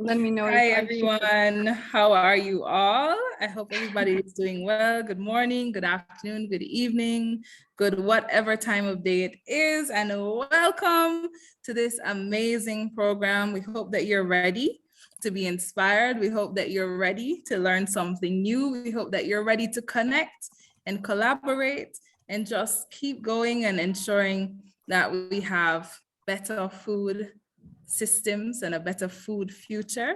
Let me know Hi, if I should. everyone. How are you all? I hope everybody is doing well. Good morning, good afternoon, good evening, good whatever time of day it is. And welcome to this amazing program. We hope that you're ready to be inspired. We hope that you're ready to learn something new. We hope that you're ready to connect and collaborate and just keep going and ensuring that we have better food systems and a better food future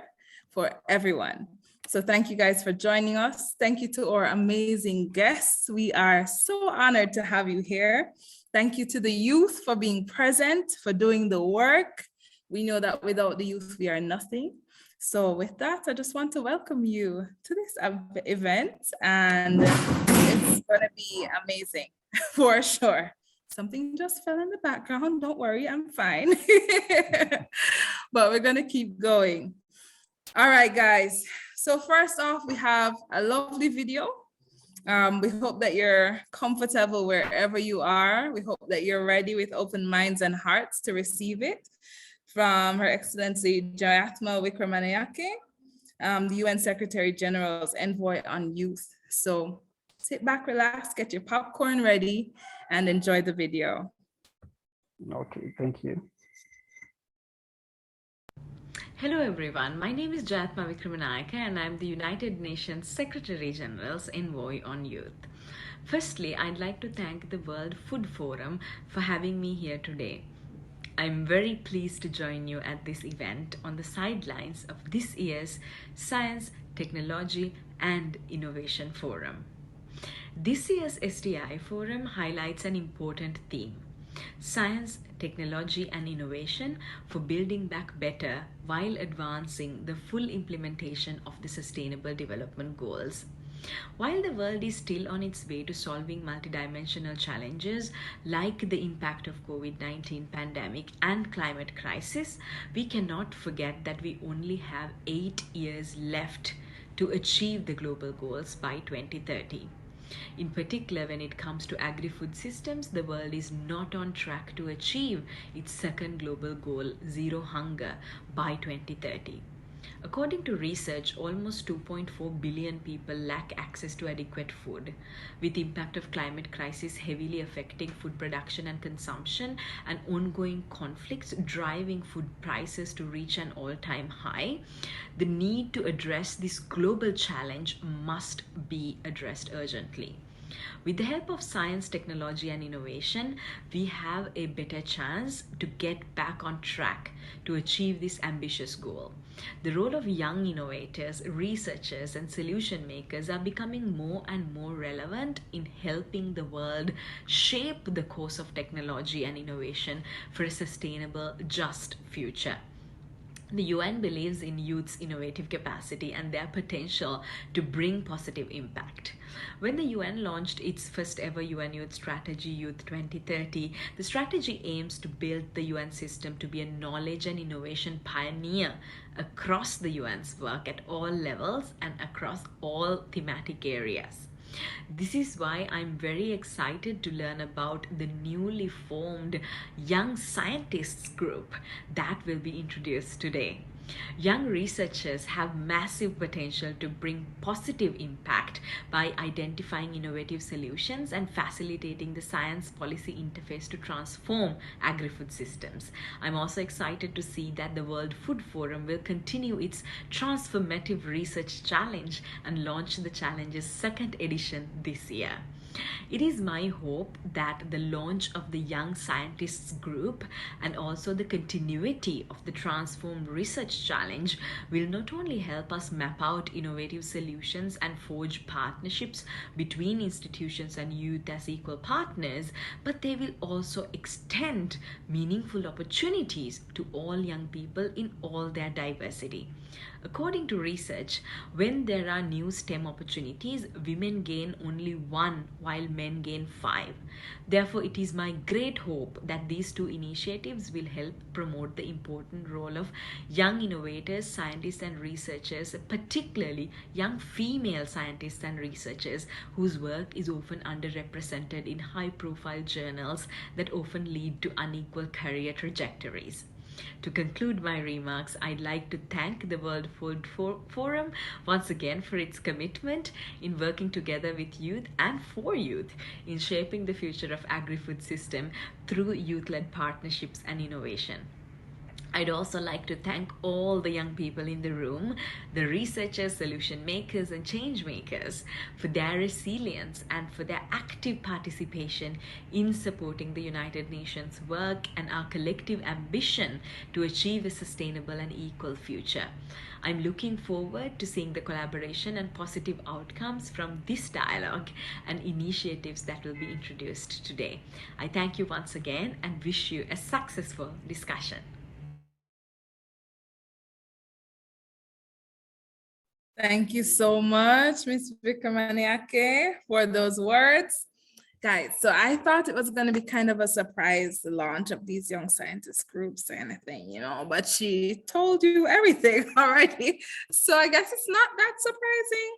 for everyone. So thank you guys for joining us. Thank you to our amazing guests. We are so honored to have you here. Thank you to the youth for being present, for doing the work. We know that without the youth, we are nothing. So with that, I just want to welcome you to this event, and it's gonna be amazing for sure. Something just fell in the background. Don't worry, I'm fine. But we're gonna keep going. All right, guys. So first off, we have a lovely video. We hope that you're comfortable wherever you are. We hope that you're ready with open minds and hearts to receive it from Her Excellency Jayatma Wickramanayake, the UN Secretary General's Envoy on Youth. So sit back, relax, get your popcorn ready, and enjoy the video. Okay, thank you. Hello everyone, my name is Jayatma Wickramanayake and I'm the United Nations Secretary General's Envoy on Youth. Firstly, I'd like to thank the World Food Forum for having me here today. I'm very pleased to join you at this event on the sidelines of this year's Science, Technology and Innovation Forum. This year's STI Forum highlights an important theme: science, technology and innovation for building back better while advancing the full implementation of the Sustainable Development Goals. While the world is still on its way to solving multidimensional challenges like the impact of COVID-19 pandemic and climate crisis, we cannot forget that we only have 8 years left to achieve the global goals by 2030. In particular, when it comes to agri-food systems, the world is not on track to achieve its second global goal, zero hunger, by 2030. According to research, almost 2.4 billion people lack access to adequate food, with the impact of climate crisis heavily affecting food production and consumption and ongoing conflicts driving food prices to reach an all-time high. The need to address this global challenge must be addressed urgently. With the help of science, technology and innovation, we have a better chance to get back on track to achieve this ambitious goal. The role of young innovators, researchers and solution makers are becoming more and more relevant in helping the world shape the course of technology and innovation for a sustainable, just future. The UN believes in youth's innovative capacity and their potential to bring positive impact. When the UN launched its first ever UN Youth Strategy, Youth 2030, the strategy aims to build the UN system to be a knowledge and innovation pioneer across the UN's work at all levels and across all thematic areas. This is why I'm very excited to learn about the newly formed Young Scientists Group that will be introduced today. Young researchers have massive potential to bring positive impact by identifying innovative solutions and facilitating the science policy interface to transform agri-food systems. I'm also excited to see that the World Food Forum will continue its Transformative Research Challenge and launch the challenge's second edition this year. It is my hope that the launch of the Young Scientists Group and also the continuity of the Transform Research Challenge will not only help us map out innovative solutions and forge partnerships between institutions and youth as equal partners, but they will also extend meaningful opportunities to all young people in all their diversity. According to research, when there are new STEM opportunities, women gain only 1 while men gain 5. Therefore, it is my great hope that these two initiatives will help promote the important role of young innovators, scientists and researchers, particularly young female scientists and researchers whose work is often underrepresented in high-profile journals that often lead to unequal career trajectories. To conclude my remarks, I'd like to thank the World Food Forum once again for its commitment in working together with youth and for youth in shaping the future of agri-food system through youth-led partnerships and innovation. I'd also like to thank all the young people in the room, the researchers, solution makers, and change makers for their resilience and for their active participation in supporting the United Nations work and our collective ambition to achieve a sustainable and equal future. I'm looking forward to seeing the collaboration and positive outcomes from this dialogue and initiatives that will be introduced today. I thank you once again and wish you a successful discussion. Thank you so much, Ms. Vikramaniake, for those words. Guys, so I thought it was going to be kind of a surprise, the launch of these young scientist groups or anything, you know, but she told you everything already. So I guess it's not that surprising.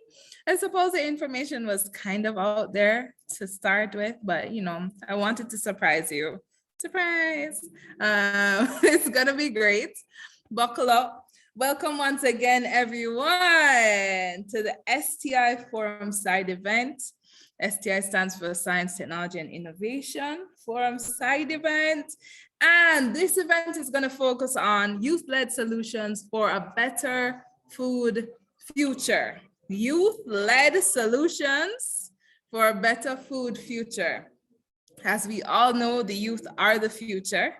I suppose the information was kind of out there to start with, but, you know, I wanted to surprise you. Surprise. It's going to be great. Buckle up. Welcome once again, everyone, to the STI Forum side event. STI stands for Science, Technology, and Innovation Forum side event. And this event is going to focus on youth-led solutions for a better food future. Youth-led solutions for a better food future. As we all know, the youth are the future,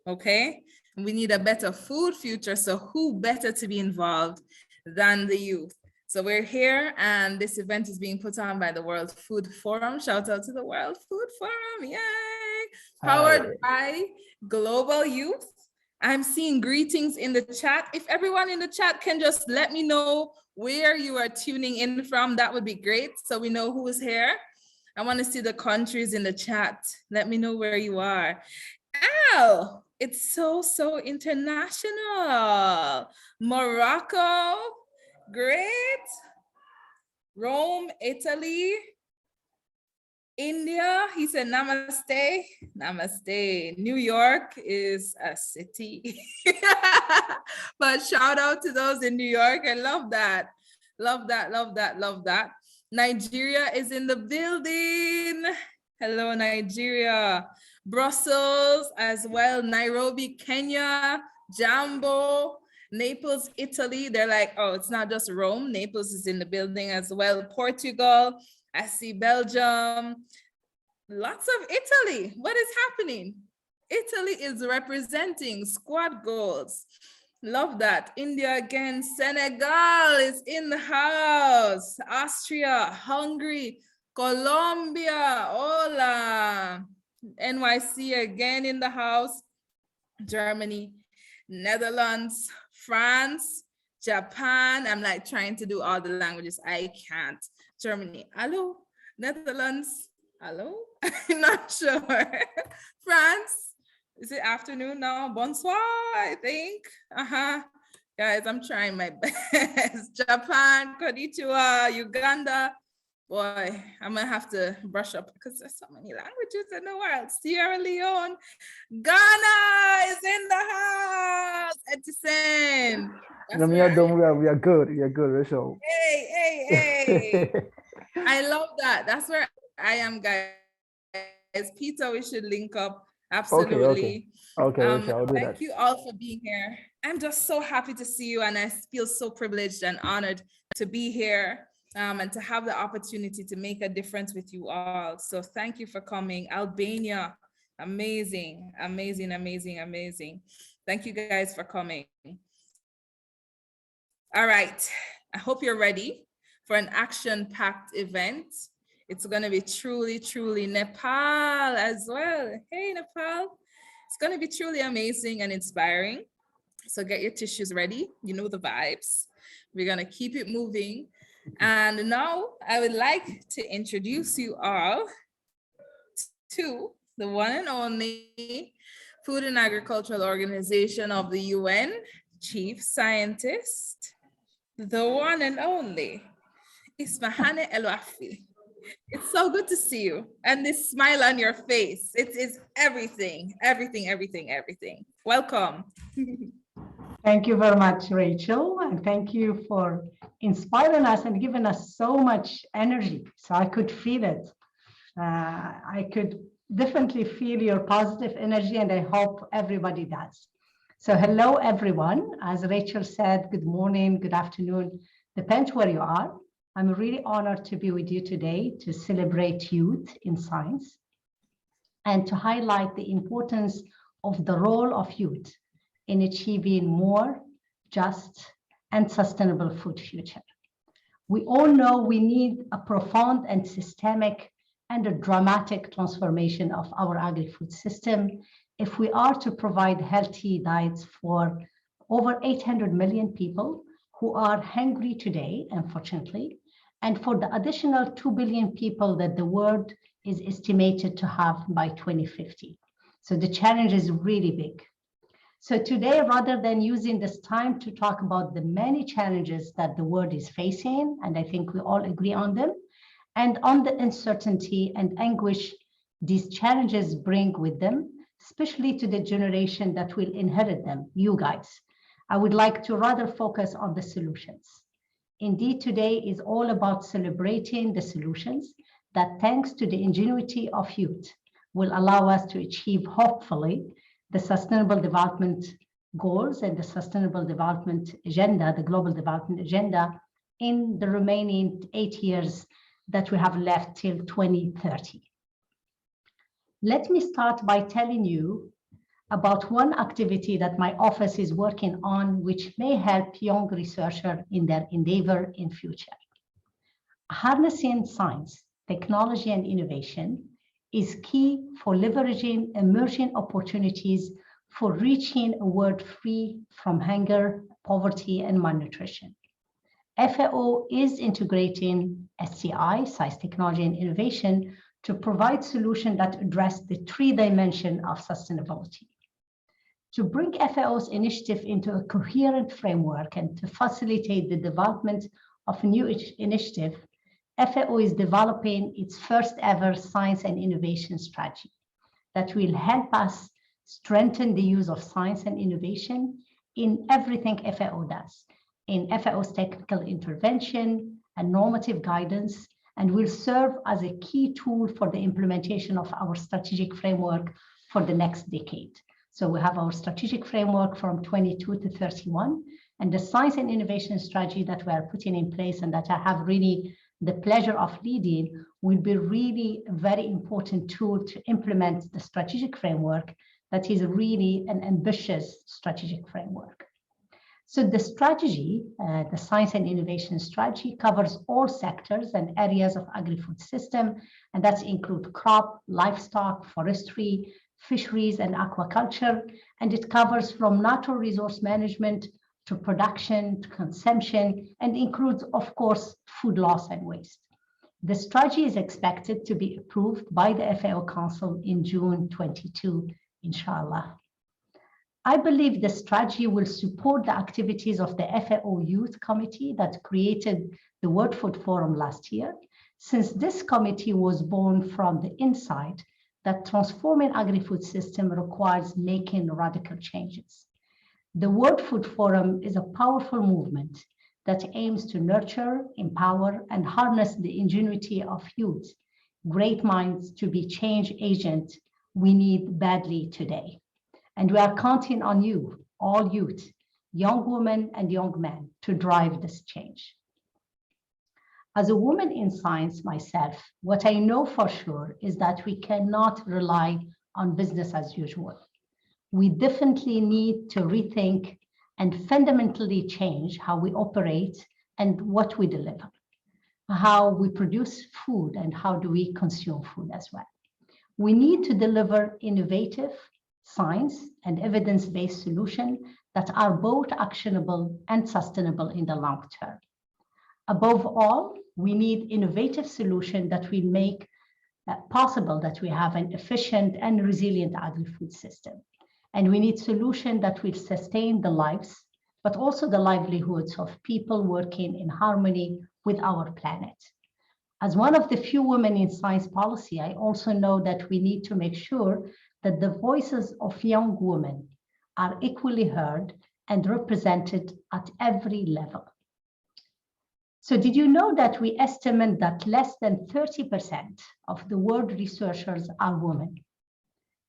okay? We need a better food future, so who better to be involved than the youth? So we're here, and this event is being put on by the World Food Forum. Shout out to the World Food Forum, yay! Powered by Global Youth. I'm seeing greetings in the chat. If everyone in the chat can just let me know where you are tuning in from, that would be great, so we know who is here. I want to see the countries in the chat. Let me know where you are. Ow! It's so international. Morocco, great. Rome, Italy, India. He said namaste. Namaste. New York is a city. But shout out to those in New York. I love that. Love that, love that, love that. Nigeria is in the building. Hello, Nigeria. Brussels as well, Nairobi, Kenya, Jambo, Naples, Italy. They're like, oh, it's not just Rome. Naples is in the building as well. Portugal, I see Belgium, lots of Italy. What is happening? Italy is representing squad goals. Love that. India again, Senegal is in the house. Austria, Hungary, Colombia, hola. NYC again in the house, Germany, Netherlands, France, Japan. I'm like trying to do all the languages. I can't. Germany, hello. Netherlands, hello. I'm not sure. France, is it afternoon now? Bonsoir, I think. Guys, I'm trying my best. Japan, konnichiwa, Uganda. Boy, I'm gonna have to brush up because there's so many languages in the world. Sierra Leone, Ghana is in the house. Edison. Don't worry, we are good. We are good, Rachel. Hey. I love that. That's where I am, guys. Peter, we should link up. Absolutely. Okay, Rachel, I'll do that. Thank you all for being here. I'm just so happy to see you, and I feel so privileged and honored to be here. And to have the opportunity to make a difference with you all. So thank you for coming. Albania, amazing. Thank you guys for coming. All right, I hope you're ready for an action-packed event. It's gonna be truly Nepal as well. Hey, Nepal. It's gonna be truly amazing and inspiring. So get your tissues ready. You know the vibes. We're gonna keep it moving. And now I would like to introduce you all to the one and only Food and Agricultural Organization of the UN Chief Scientist, the one and only Ismahane El Wafi. It's so good to see you. And this smile on your face. It is everything, everything, everything, everything. Welcome. Thank you very much, Rachel. And thank you for inspiring us and giving us so much energy. So I could feel it. I could definitely feel your positive energy, and I hope everybody does. So hello, everyone. As Rachel said, good morning, good afternoon, depends where you are. I'm really honored to be with you today to celebrate youth in science and to highlight the importance of the role of youth in achieving more just and sustainable food future. We all know we need a profound and systemic and a dramatic transformation of our agri-food system if we are to provide healthy diets for over 800 million people who are hungry today, unfortunately, and for the additional 2 billion people that the world is estimated to have by 2050. So the challenge is really big. So today, rather than using this time to talk about the many challenges that the world is facing, and I think we all agree on them, and on the uncertainty and anguish these challenges bring with them, especially to the generation that will inherit them, you guys, I would like to rather focus on the solutions. Indeed, today is all about celebrating the solutions that, thanks to the ingenuity of youth, will allow us to achieve, hopefully, the Sustainable Development Goals and the Sustainable Development Agenda, the Global Development Agenda, in the remaining 8 years that we have left till 2030. Let me start by telling you about one activity that my office is working on, which may help young researchers in their endeavor in future. Harnessing science, technology, and innovation is key for leveraging emerging opportunities for reaching a world free from hunger, poverty, and malnutrition. FAO is integrating STI, science, technology, and innovation, to provide solutions that address the 3 dimensions of sustainability. To bring FAO's initiative into a coherent framework and to facilitate the development of a new initiative, FAO is developing its first ever science and innovation strategy that will help us strengthen the use of science and innovation in everything FAO does, in FAO's technical intervention and normative guidance, and will serve as a key tool for the implementation of our strategic framework for the next decade. So we have our strategic framework from 22 to 31, and the science and innovation strategy that we are putting in place and that I have really the pleasure of leading will be really a very important tool to implement the strategic framework that is really an ambitious strategic framework. So the strategy, the science and innovation strategy, covers all sectors and areas of agri-food system, and that include crop, livestock, forestry, fisheries, and aquaculture, and it covers from natural resource management to production, to consumption, and includes, of course, food loss and waste. The strategy is expected to be approved by the FAO Council in June 22, inshallah. I believe the strategy will support the activities of the FAO Youth Committee that created the World Food Forum last year, since this committee was born from the insight that transforming agri-food system requires making radical changes. The World Food Forum is a powerful movement that aims to nurture, empower, and harness the ingenuity of youth, great minds to be change agents we need badly today. And we are counting on you, all youth, young women and young men, to drive this change. As a woman in science myself, what I know for sure is that we cannot rely on business as usual. We definitely need to rethink and fundamentally change how we operate and what we deliver, how we produce food and how do we consume food as well. We need to deliver innovative science and evidence-based solutions that are both actionable and sustainable in the long term. Above all, we need innovative solutions that will make possible that we have an efficient and resilient agri-food system. And we need solutions that will sustain the lives, but also the livelihoods of people working in harmony with our planet. As one of the few women in science policy, I also know that we need to make sure that the voices of young women are equally heard and represented at every level. So did you know that we estimate that less than 30% of the world researchers are women?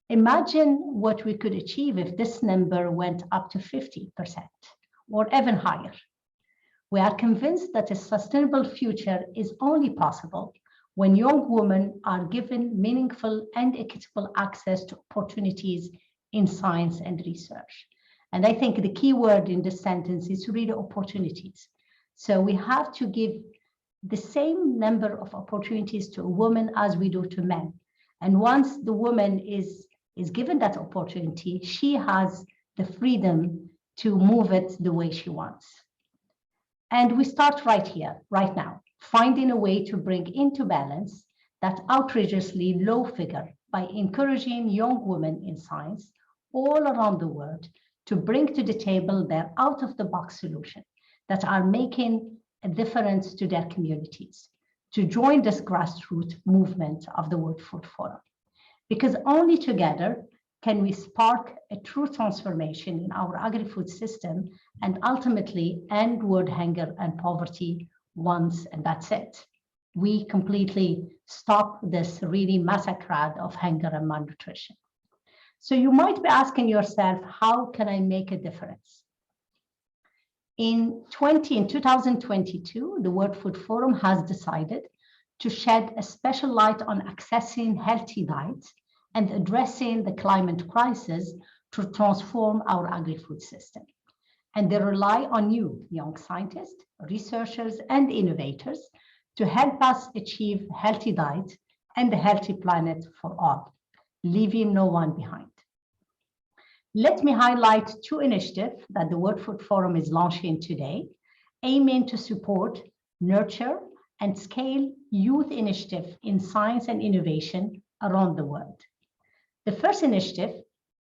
Imagine what we could achieve if this number went up to 50% or even higher. We are convinced that a sustainable future is only possible when young women are given meaningful and equitable access to opportunities in science and research. And I think the key word in this sentence is really opportunities. So we have to give the same number of opportunities to a woman as we do to men. And once the woman is given that opportunity, she has the freedom to move it the way she wants. And we start right here, right now, finding a way to bring into balance that outrageously low figure by encouraging young women in science all around the world to bring to the table their out-of-the-box solutions that are making a difference to their communities, to join this grassroots movement of the World Food Forum. Because only together can we spark a true transformation in our agri-food system and ultimately end world hunger and poverty once, and that's it. We completely stop this really massacre of hunger and malnutrition. So you might be asking yourself, how can I make a difference? In 2022, the World Food Forum has decided to shed a special light on accessing healthy diets and addressing the climate crisis to transform our agri-food system. And they rely on you, young scientists, researchers, and innovators to help us achieve healthy diet and a healthy planet for all, leaving no one behind. Let me highlight two initiatives that the World Food Forum is launching today, aiming to support, nurture, and scale youth initiatives in science and innovation around the world. The first initiative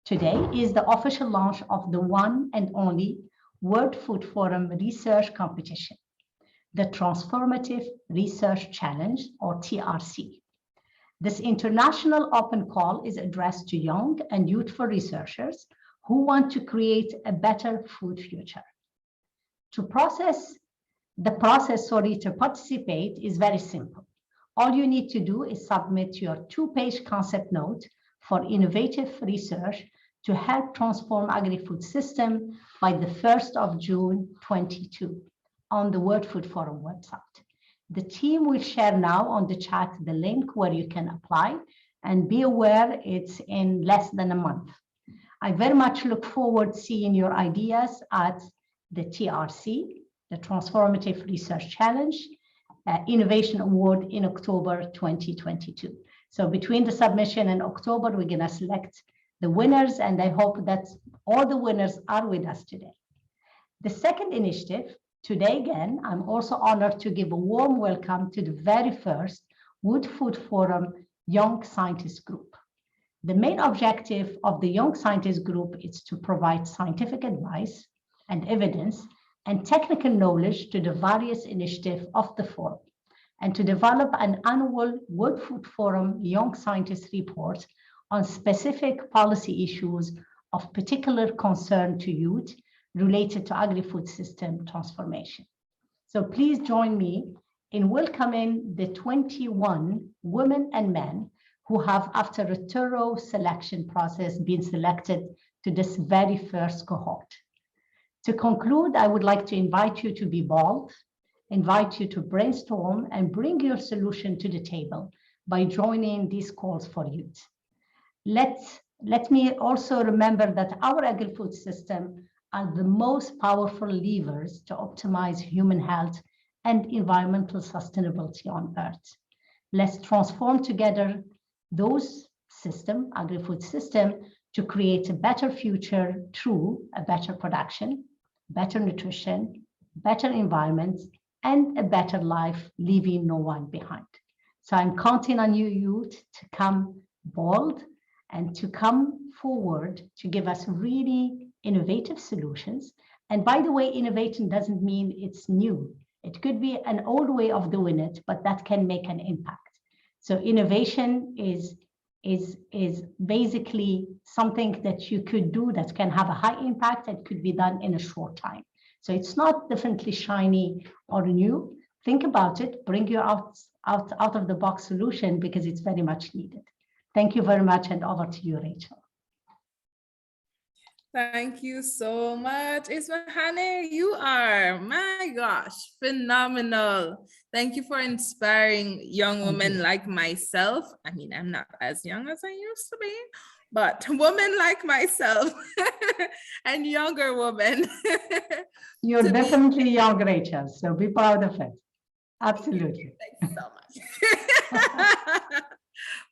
today is the official launch of the one and only World Food Forum Research Competition, the Transformative Research Challenge, or TRC. This international open call is addressed to young and youthful researchers who want to create a better food future. To participate is very simple. All you need to do is submit your 2-page concept note for innovative research to help transform agri-food system by the 1st of June 2022 on the World Food Forum website. The team will share now on the chat the link where you can apply, and be aware it's in less than a month. I very much look forward to seeing your ideas at the TRC, the Transformative Research Challenge Innovation Award in October 2022. So between the submission and October, we're going to select the winners, and I hope that all the winners are with us today. The second initiative, today again, I'm also honored to give a warm welcome to the very first World Food Forum Young Scientists Group. The main objective of the Young Scientists Group is to provide scientific advice and evidence and technical knowledge to the various initiatives of the forum, and to develop an annual World Food Forum Young Scientists report on specific policy issues of particular concern to youth related to agri-food system transformation. So please join me in welcoming the 21 women and men who have, after a thorough selection process, been selected to this very first cohort. To conclude, I would like to invite you to be bold, invite you to brainstorm and bring your solution to the table by joining these calls for youth. Let me also remember that our agri-food system are the most powerful levers to optimize human health and environmental sustainability on Earth. Let's transform together those system, agri-food system, to create a better future through a better production, better nutrition, better environment, and a better life, leaving no one behind. So I'm counting on you, youth, to come bold and to come forward to give us really innovative solutions. And by the way, innovation doesn't mean it's new. It could be an old way of doing it, but that can make an impact. So innovation is basically something that you could do that can have a high impact and could be done in a short time. So it's not definitely shiny or new. Think about it, bring your out of the box solution, because it's very much needed. Thank you very much, and over to you, Rachel. Thank you so much. Ismahane, you are, my gosh, phenomenal. Thank you for inspiring young women like myself. I mean, I'm not as young as I used to be, but women like myself and younger women. You're definitely young, Rachel, so be proud of it. Absolutely. Thanks so much.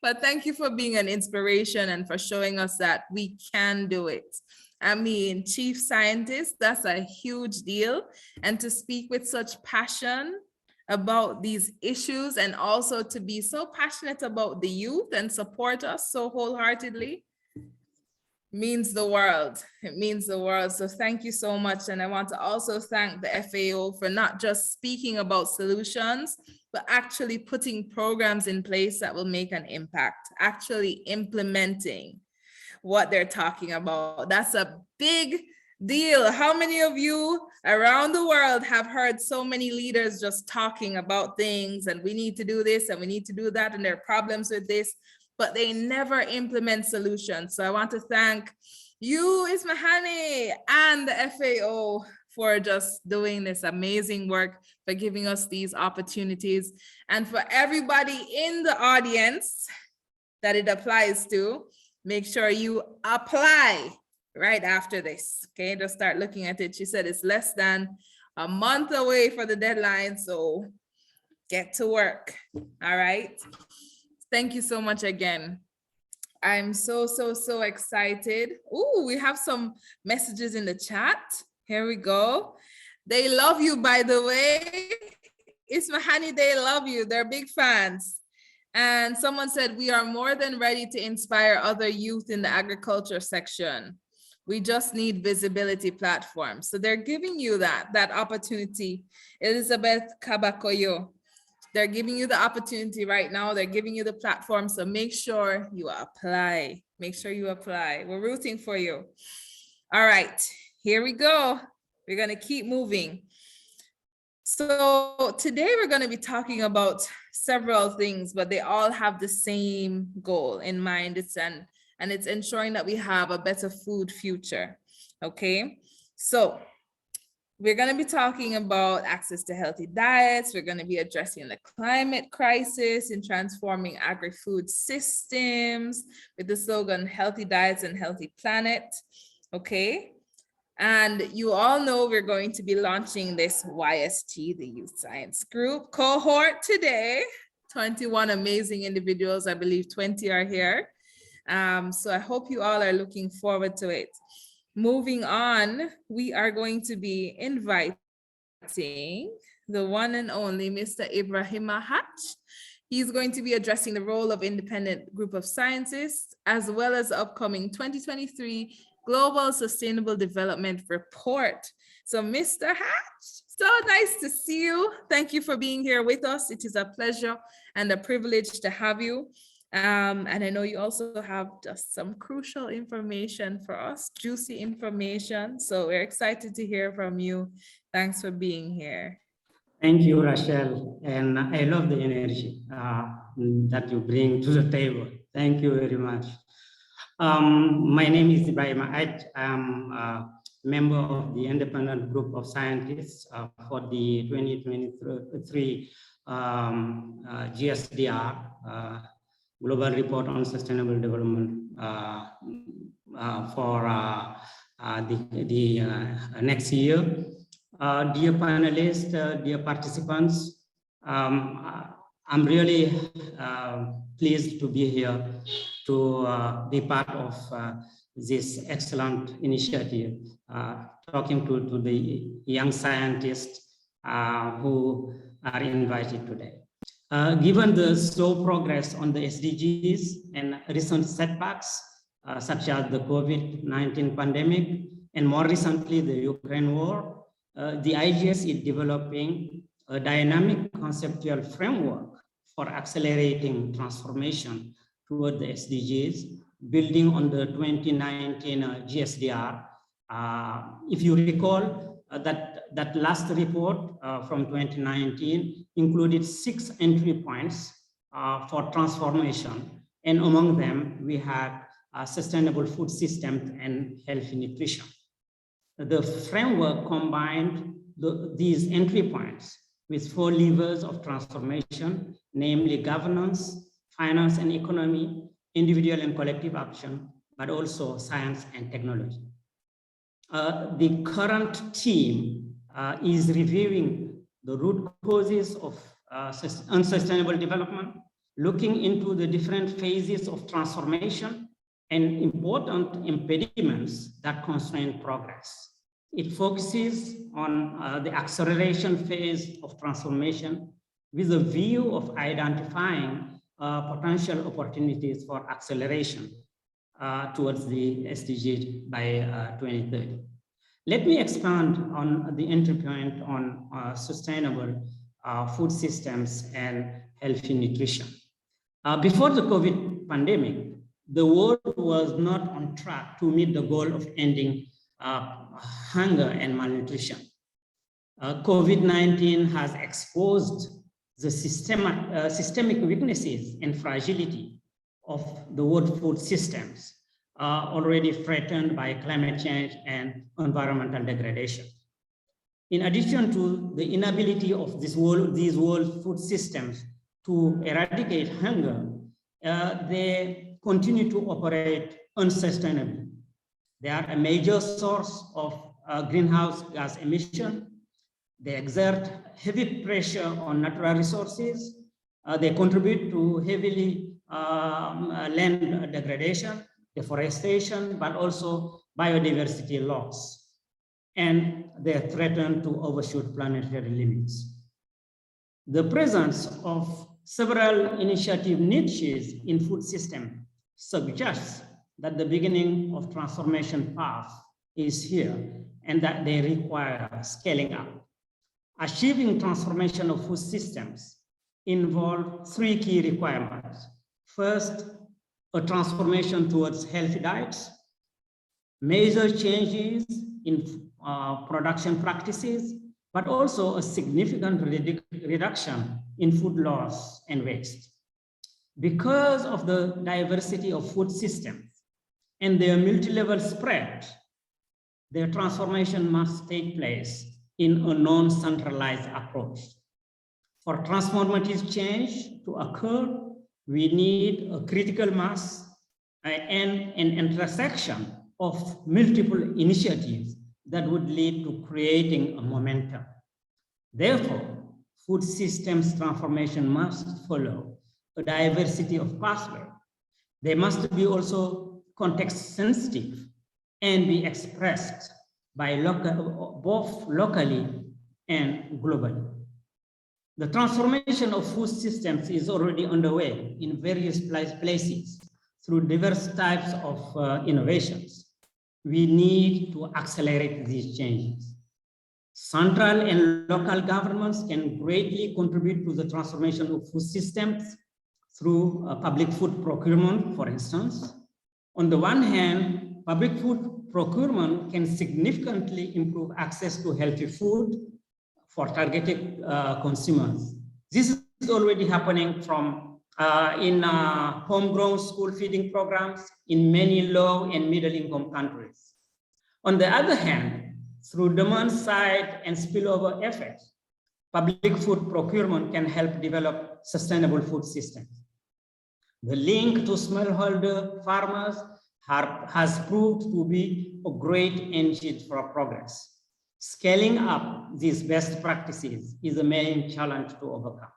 But thank you for being an inspiration and for showing us that we can do it. I mean, chief scientist, that's a huge deal. And to speak with such passion about these issues, and also to be so passionate about the youth and support us so wholeheartedly, means the world. It means the world. So thank you so much. And I want to also thank the FAO for not just speaking about solutions, but actually putting programs in place that will make an impact, actually implementing what they're talking about. That's a big deal. How many of you around the world have heard so many leaders just talking about things, and we need to do this and we need to do that, and there are problems with this, but they never implement solutions? So I want to thank you, Ismahane, and the FAO for just doing this amazing work, for giving us these opportunities, and for everybody in the audience that it applies to. Make sure you apply right after this, okay? Just start looking at it. She said it's less than a month away for the deadline, so get to work, all right? Thank you so much again. I'm so excited. Ooh, we have some messages in the chat. Here we go. They love you, by the way. Ismahane, they love you. They're big fans. And someone said, we are more than ready to inspire other youth in the agriculture section. We just need visibility platforms. So they're giving you that opportunity. Elizabeth Kabakoyo, they're giving you the opportunity right now. They're giving you the platform. So make sure you apply. Make sure you apply. We're rooting for you. All right, here we go. We're gonna keep moving. So today we're going to be talking about several things, but they all have the same goal in mind. It's ensuring that we have a better food future. Okay, so we're going to be talking about access to healthy diets. We're going to be addressing the climate crisis in transforming agri-food systems with the slogan "Healthy Diets and Healthy Planet." Okay. And you all know we're going to be launching this YSG, the Youth Science Group cohort today. 21 amazing individuals, I believe 20 are here. So I hope you all are looking forward to it. Moving on, we are going to be inviting the one and only Mr. Ibrahima Hatch. He's going to be addressing the role of independent group of scientists, as well as the upcoming 2023 Global Sustainable Development Report. So Mr. Hatch, so nice to see you. Thank you for being here with us. It is a pleasure and a privilege to have you. And I know you also have just some crucial information for us, juicy information. So we're excited to hear from you. Thanks for being here. Thank you, Rachel. And I love the energy that you bring to the table. Thank you very much. My name is Ibrahima Hatch. I'm a member of the independent group of scientists for the 2023 GSDR, Global Report on Sustainable Development for the next year. Dear panelists, dear participants, I'm really pleased to be here to be part of this excellent initiative, talking to the young scientists who are invited today. Given the slow progress on the SDGs and recent setbacks, such as the COVID-19 pandemic, and more recently the Ukraine war, the IGS is developing a dynamic conceptual framework for accelerating transformation toward the SDGs, building on the 2019 GSDR. If you recall, that last report from 2019 included 6 entry points for transformation. And among them, we had sustainable food systems and healthy nutrition. The framework combined these entry points with 4 levers of transformation, namely governance, finance and economy, individual and collective action, but also science and technology. The current team is reviewing the root causes of unsustainable development, looking into the different phases of transformation and important impediments that constrain progress. It focuses on the acceleration phase of transformation with a view of identifying potential opportunities for acceleration towards the SDGs by 2030. Let me expand on the entry point on sustainable food systems and healthy nutrition. Before the COVID pandemic, the world was not on track to meet the goal of ending hunger and malnutrition. COVID-19 has exposed the systemic weaknesses and fragility of the world food systems, already threatened by climate change and environmental degradation. In addition to the inability of these world food systems to eradicate hunger, they continue to operate unsustainably. They are a major source of greenhouse gas emission. They exert heavy pressure on natural resources. They contribute to heavily land degradation, deforestation, but also biodiversity loss. And they threaten to overshoot planetary limits. The presence of several initiative niches in food system suggests that the beginning of transformation path is here and that they require scaling up. Achieving transformation of food systems involve 3 key requirements. First, a transformation towards healthy diets, major changes in production practices, but also a significant reduction in food loss and waste. Because of the diversity of food systems and their multi-level spread, their transformation must take place in a non-centralized approach. For transformative change to occur, we need a critical mass and an intersection of multiple initiatives that would lead to creating a momentum. Therefore, food systems transformation must follow a diversity of pathways. They must be also context sensitive and be expressed by both locally and globally. The transformation of food systems is already underway in various places through diverse types of innovations. We need to accelerate these changes. Central and local governments can greatly contribute to the transformation of food systems through public food procurement, for instance. On the one hand, public food procurement can significantly improve access to healthy food for targeted consumers. This is already happening in homegrown school feeding programs in many low and middle income countries. On the other hand, through demand side and spillover effects, public food procurement can help develop sustainable food systems. The link to smallholder farmers has proved to be a great engine for progress. Scaling up these best practices is the main challenge to overcome.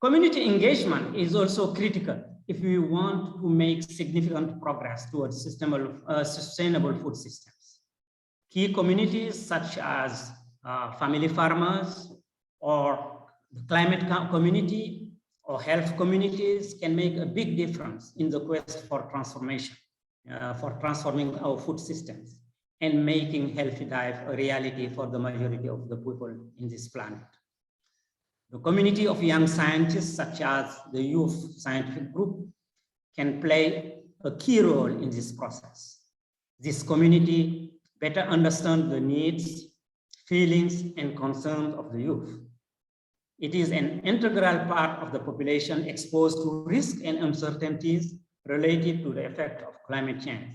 Community engagement is also critical if we want to make significant progress towards sustainable food systems. Key communities such as family farmers or the climate community or health communities can make a big difference in the quest for transformation, for transforming our food systems. and making healthy life a reality for the majority of the people in this planet. The community of young scientists, such as the Youth Scientific Group, can play a key role in this process. This community better understands the needs, feelings, and concerns of the youth. It is an integral part of the population exposed to risks and uncertainties related to the effect of climate change.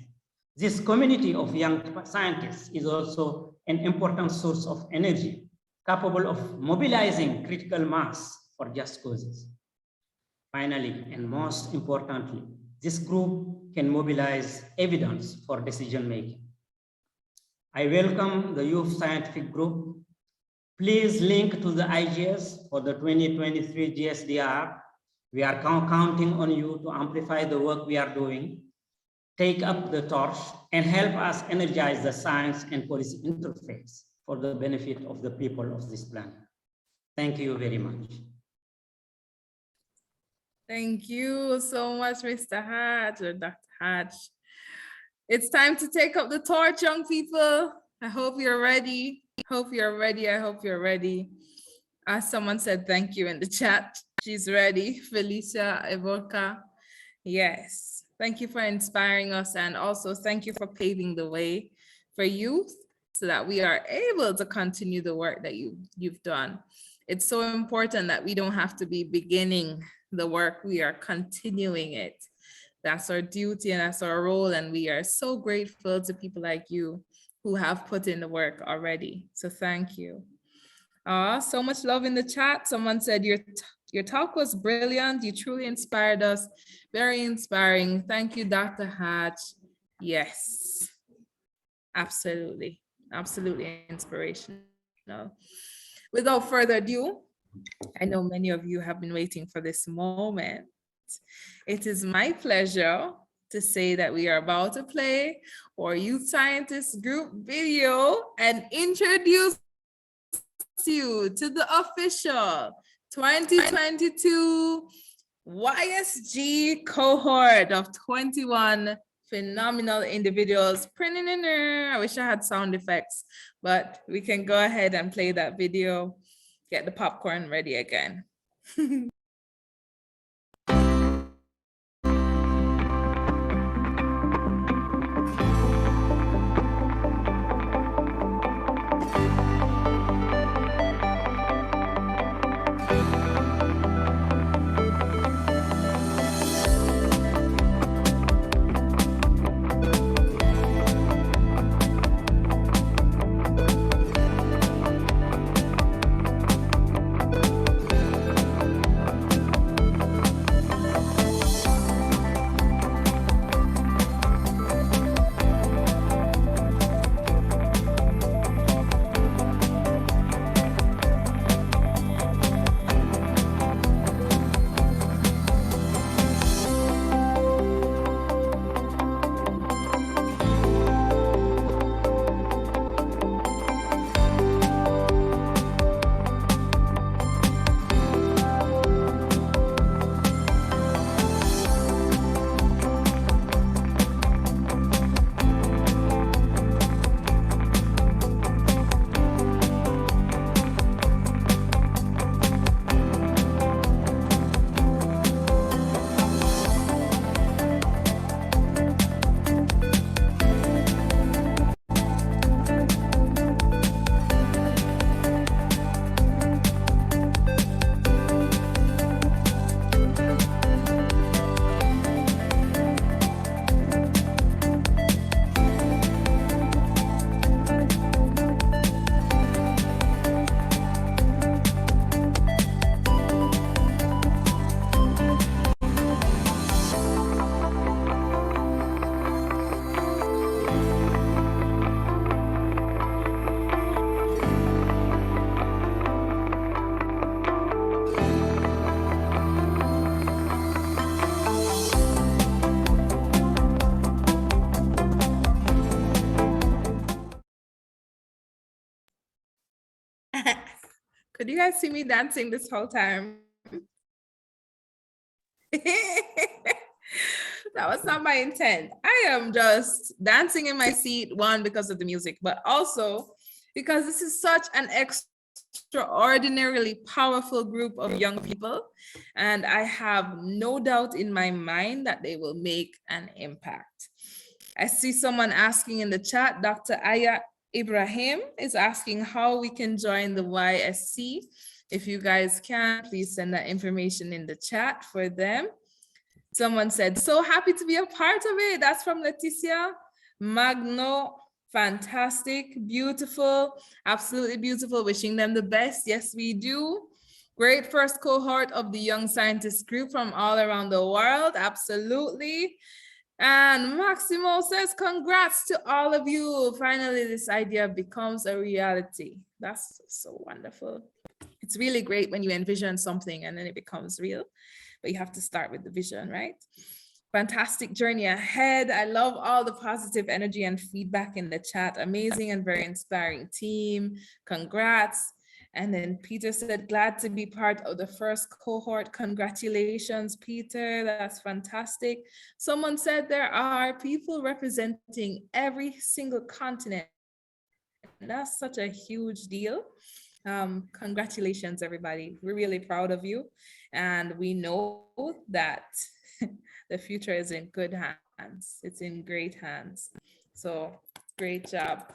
This community of young scientists is also an important source of energy, capable of mobilizing critical mass for just causes. Finally, and most importantly, this group can mobilize evidence for decision-making. I welcome the Youth Scientific Group. Please link to the IGS for the 2023 GSDR. We are counting on you to amplify the work we are doing, take up the torch, and help us energize the science and policy interface for the benefit of the people of this planet. Thank you very much. Thank you so much, Mr. Hatch or Dr. Hatch. It's time to take up the torch, young people. I hope you're ready. Hope you're ready. I hope you're ready. As someone said, thank you in the chat. She's ready. Felicia Evoca. Yes. Thank you for inspiring us, and also thank you for paving the way for youth so that we are able to continue the work that you've done. It's so important that we don't have to be beginning the work, we are continuing it. That's our duty and that's our role, and we are so grateful to people like you who have put in the work already. So thank you. So much love in the chat. Someone said your talk was brilliant. You truly inspired us. Very inspiring. Thank you, Dr. Hatch. Yes, absolutely. Absolutely inspirational. Without further ado, I know many of you have been waiting for this moment. It is my pleasure to say that we are about to play our Youth Scientists Group video and introduce you to the official 2022 YSG cohort of 21 phenomenal individuals. I wish I had sound effects, but we can go ahead and play that video. Get the popcorn ready again. Could you guys see me dancing this whole time? That was not my intent. I am just dancing in my seat, one, because of the music, but also because this is such an extraordinarily powerful group of young people. And I have no doubt in my mind that they will make an impact. I see someone asking in the chat, Dr. Aya Ibrahim is asking how we can join the YSC. If you guys can, please send that information in the chat for them. Someone said, so happy to be a part of it. That's from Leticia. Magno, fantastic, beautiful, absolutely beautiful. Wishing them the best. Yes, we do. Great first cohort of the Young Scientists Group from all around the world. Absolutely. And Maximo says, congrats to all of you. Finally, this idea becomes a reality. That's so wonderful. It's really great when you envision something and then it becomes real, but you have to start with the vision, right? Fantastic journey ahead. I love all the positive energy and feedback in the chat. Amazing and very inspiring team. Congrats. And then Peter said, glad to be part of the first cohort. Congratulations, Peter. That's fantastic. Someone said there are people representing every single continent. That's such a huge deal. Congratulations, everybody. We're really proud of you. And we know that the future is in good hands. It's in great hands. So great job.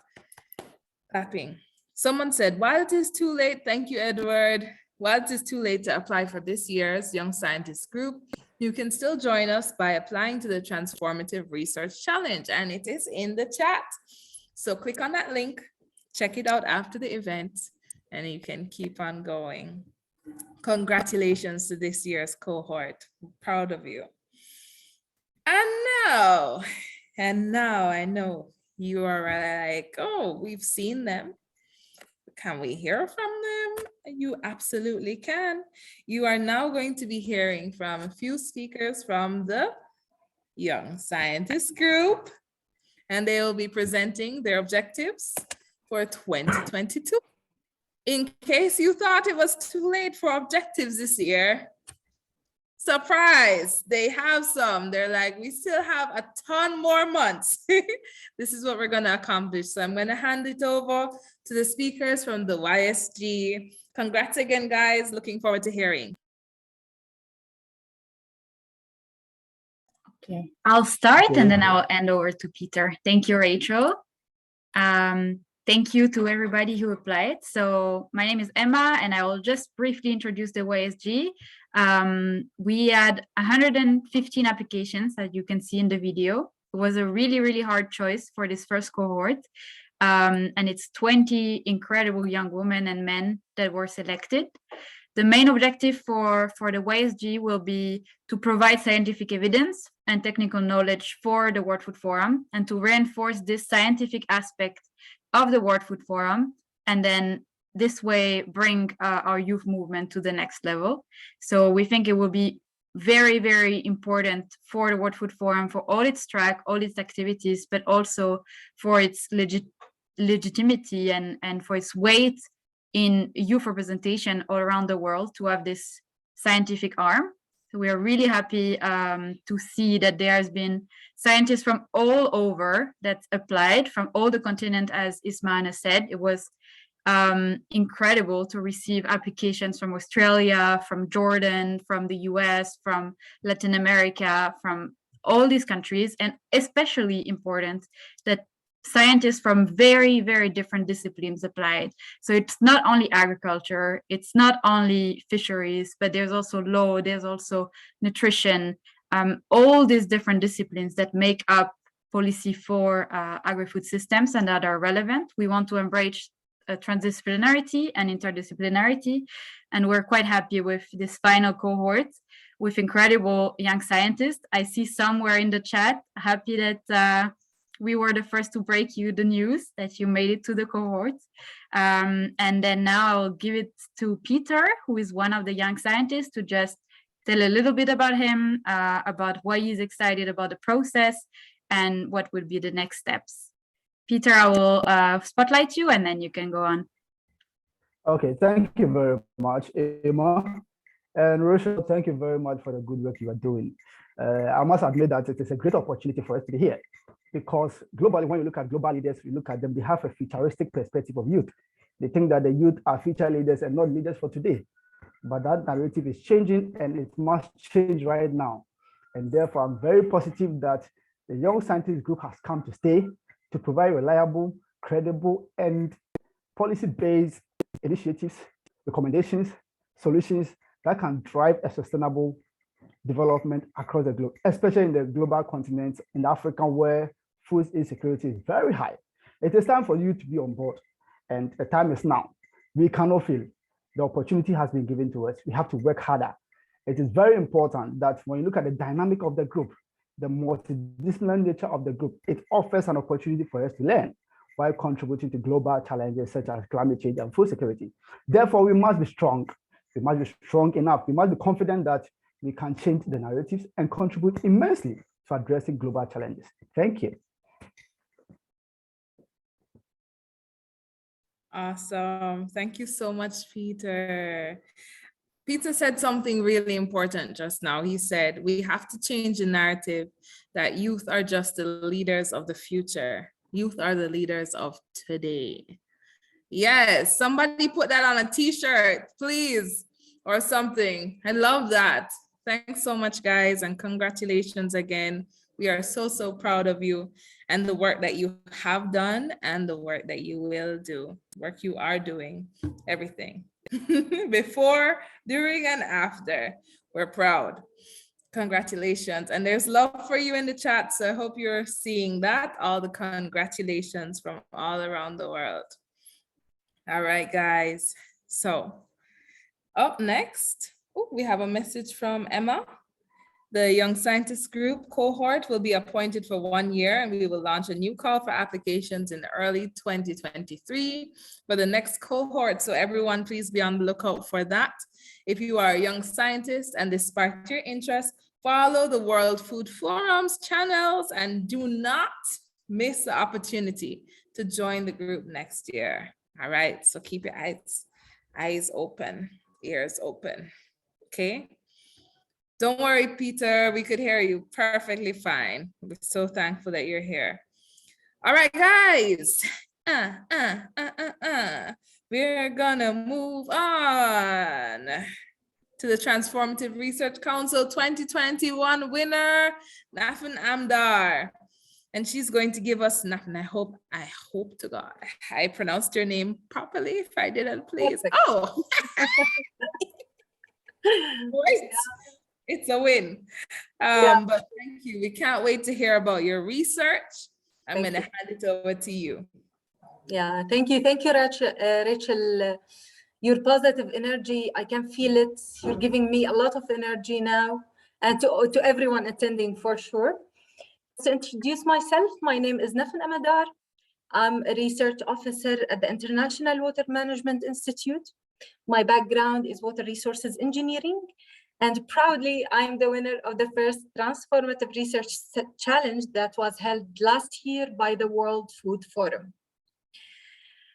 Clapping. Someone said, while it is too late, thank you, Edward. While it is too late to apply for this year's Young Scientists Group, you can still join us by applying to the Transformative Research Challenge, and it is in the chat. So click on that link, check it out after the event, and you can keep on going. Congratulations to this year's cohort. I'm proud of you. And now I know you are like, oh, we've seen them. Can we hear from them? You absolutely can. You are now going to be hearing from a few speakers from the Young Scientists Group, and they will be presenting their objectives for 2022. In case you thought it was too late for objectives this year, surprise, they have some. They're like, we still have a ton more months. This is what we're going to accomplish. So I'm going to hand it over to the speakers from the YSG. Congrats again, guys. Looking forward to hearing. Okay, I'll start and then I'll hand over to Peter. Thank you, Rachel. Thank you to everybody who applied. So my name is Emma, and I will just briefly introduce the YSG. We had 115 applications, as you can see in the video. It was a really, really hard choice for this first cohort. And it's 20 incredible young women and men that were selected. The main objective for the YSG will be to provide scientific evidence and technical knowledge for the World Food Forum, and to reinforce this scientific aspect of the World Food Forum, and then this way bring our youth movement to the next level. So we think it will be very, very important for the World Food Forum, for all its track, all its activities, but also for its legitimacy and for its weight in youth representation all around the world, to have this scientific arm. So we are really happy to see that there has been scientists from all over that applied, from all the continent, as Ismaana said. It was incredible to receive applications from Australia, from Jordan, from the US, from Latin America, from all these countries, and especially important that scientists from very, very different disciplines applied. So it's not only agriculture, it's not only fisheries, but there's also law, there's also nutrition, all these different disciplines that make up policy for agri-food systems and that are relevant. We want to embrace transdisciplinarity and interdisciplinarity, and we're quite happy with this final cohort with incredible young scientists. I see somewhere in the chat, happy that we were the first to break you the news that you made it to the cohort. And then now I'll give it to Peter, who is one of the young scientists, to just tell a little bit about him, about why he's excited about the process and what would be the next steps. Peter, I will spotlight you and then you can go on. Okay, thank you very much, Emma. And Rachel, thank you very much for the good work you are doing. I must admit that it is a great opportunity for us to be here, because globally, when you look at global leaders, we look at them, they have a futuristic perspective of youth. They think that the youth are future leaders and not leaders for today. But that narrative is changing, and it must change right now. And therefore, I'm very positive that the Young Scientists Group has come to stay to provide reliable, credible, and policy-based initiatives, recommendations, solutions that can drive a sustainable development across the globe, especially in the global continent, in Africa, where food insecurity is very high. It is time for you to be on board, and the time is now. We cannot fail. The opportunity has been given to us. We have to work harder. It is very important that when you look at the dynamic of the group, the multidisciplinary nature of the group, it offers an opportunity for us to learn while contributing to global challenges such as climate change and food security. Therefore, we must be strong. We must be strong enough. We must be confident that we can change the narratives and contribute immensely to addressing global challenges. Thank you. Awesome. Thank you so much, Peter. Peter said something really important just now. He said, we have to change the narrative that youth are just the leaders of the future. Youth are the leaders of today. Yes, somebody put that on a t-shirt, please, or something. I love that. Thanks so much, guys, and congratulations again. We are so, so proud of you and the work that you have done and the work that you will do. Work you are doing, everything. Before, during, and after. We're proud. Congratulations. And there's love for you in the chat. So I hope you're seeing that, all the congratulations from all around the world. All right, guys. So up next, we have a message from Emma. The Young Scientists Group cohort will be appointed for 1 year, and we will launch a new call for applications in early 2023 for the next cohort. So everyone, please be on the lookout for that. If you are a young scientist and this sparked your interest, follow the World Food Forum's channels and do not miss the opportunity to join the group next year. All right, so keep your eyes open, ears open, okay? Don't worry, Peter, we could hear you perfectly fine. We're so thankful that you're here. All right, guys. We're gonna move on to the Transformative Research Council 2021 winner, Nafin Amdar. And she's going to give us, Nafin, I hope to God, I pronounced your name properly. If I didn't, please. Oh, great. It's a win. But thank you. We can't wait to hear about your research. I'm going to hand it over to you. Yeah, thank you. Thank you, Rachel. Your positive energy, I can feel it. You're giving me a lot of energy now, and to everyone attending for sure. To introduce myself, my name is Nafin Amadar. I'm a research officer at the International Water Management Institute. My background is water resources engineering. And proudly, I'm the winner of the first Transformative Research Challenge that was held last year by the World Food Forum.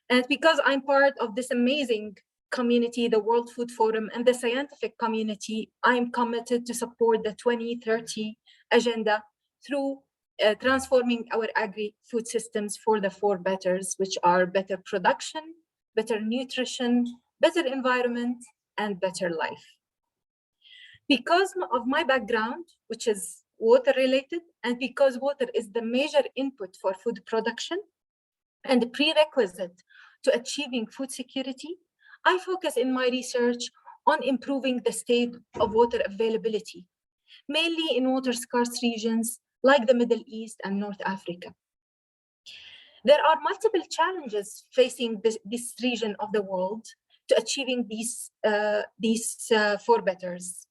And because I'm part of this amazing community, the World Food Forum and the scientific community, I'm committed to support the 2030 agenda through transforming our agri-food systems for the 4 betters, which are better production, better nutrition, better environment, and better life. Because of my background, which is water related, and because water is the major input for food production and the prerequisite to achieving food security, I focus in my research on improving the state of water availability, mainly in water scarce regions like the Middle East and North Africa. There are multiple challenges facing this region of the world to achieving these 4 betters.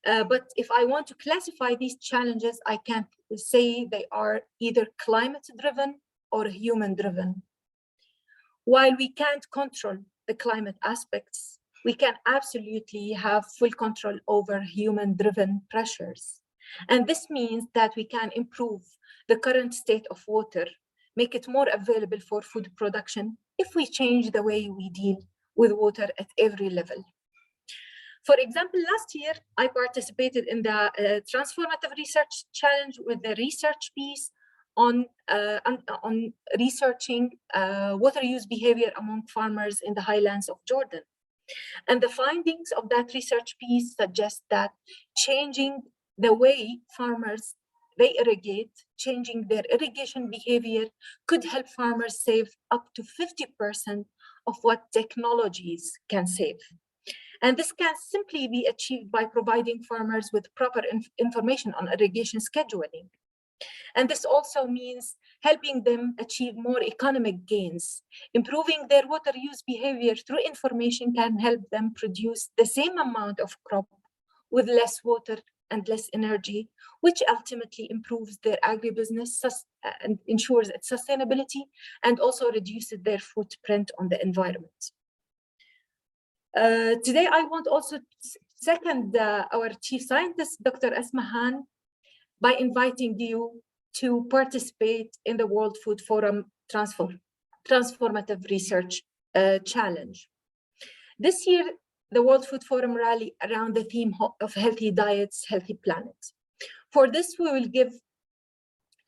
But if I want to classify these challenges, I can say they are either climate-driven or human-driven. While we can't control the climate aspects, we can absolutely have full control over human-driven pressures. And this means that we can improve the current state of water, make it more available for food production if we change the way we deal with water at every level. For example, last year, I participated in the Transformative Research Challenge with the research piece on researching water use behavior among farmers in the highlands of Jordan. And the findings of that research piece suggest that changing the way farmers they irrigate, changing their irrigation behavior could help farmers save up to 50% of what technologies can save. And this can simply be achieved by providing farmers with proper information on irrigation scheduling. And this also means helping them achieve more economic gains. Improving their water use behavior through information can help them produce the same amount of crop with less water and less energy, which ultimately improves their agribusiness and ensures its sustainability and also reduces their footprint on the environment. Today, I want also to second our chief scientist, Dr. Asmahan, by inviting you to participate in the World Food Forum Transformative Research Challenge. This year, the World Food Forum rallied around the theme of healthy diets, healthy planet. For this, we will give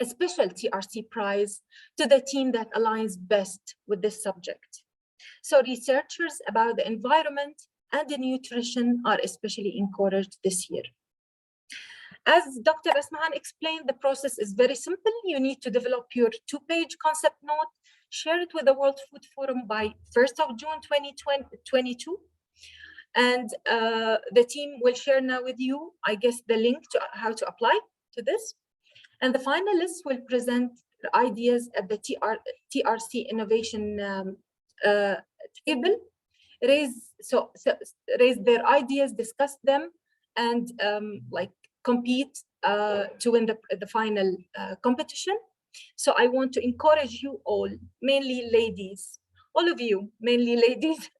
a special TRC prize to the team that aligns best with this subject. So researchers about the environment and the nutrition are especially encouraged this year. As Dr. Asmahan explained, the process is very simple. You need to develop your 2-page concept note, share it with the World Food Forum by 1st of June 2022. And the team will share now with you, I guess, the link to how to apply to this. And the finalists will present ideas at the TRC Innovation table, raise their ideas, discuss them, and compete to win the final competition. So I want to encourage you all, mainly ladies, all of you, mainly ladies,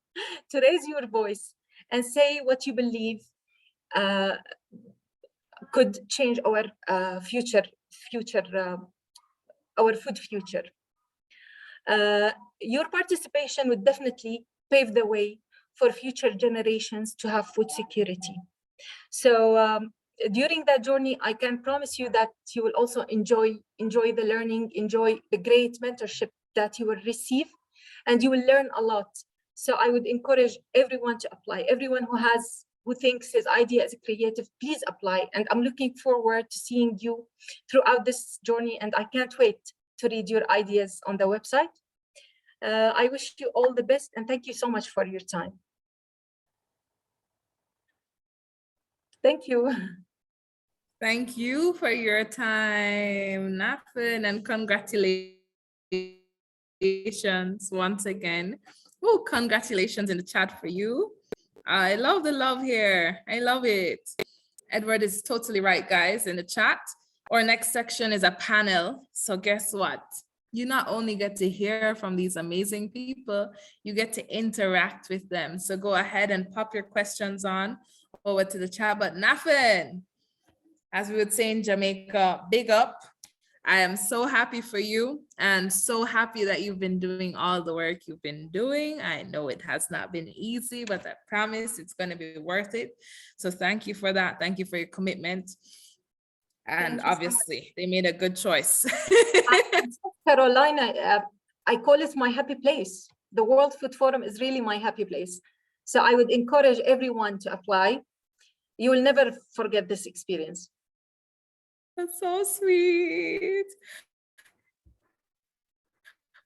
to raise your voice and say what you believe could change our our food future. Your participation would definitely pave the way for future generations to have food security. So during that journey, I can promise you that you will also enjoy the learning, enjoy the great mentorship that you will receive, and you will learn a lot. So I would encourage everyone to apply. Everyone who thinks his idea is creative, please apply. And I'm looking forward to seeing you throughout this journey, and I can't wait to read your ideas on the website. I wish you all the best, and thank you so much for your time. Thank you. Thank you for your time, Nafin, and congratulations once again. Oh, congratulations in the chat for you. I love the love here. I love it. Edward is totally right, guys, in the chat. Our next section is a panel. So guess what? You not only get to hear from these amazing people, you get to interact with them. So go ahead and pop your questions on over to the chat. But Nafin, as we would say in Jamaica, big up. I am so happy for you and so happy that you've been doing all the work you've been doing. I know it has not been easy, but I promise it's going to be worth it. So thank you for that. Thank you for your commitment. And obviously, they made a good choice. Carolina, I call it my happy place. The World Food Forum is really my happy place. So I would encourage everyone to apply. You will never forget this experience. That's so sweet.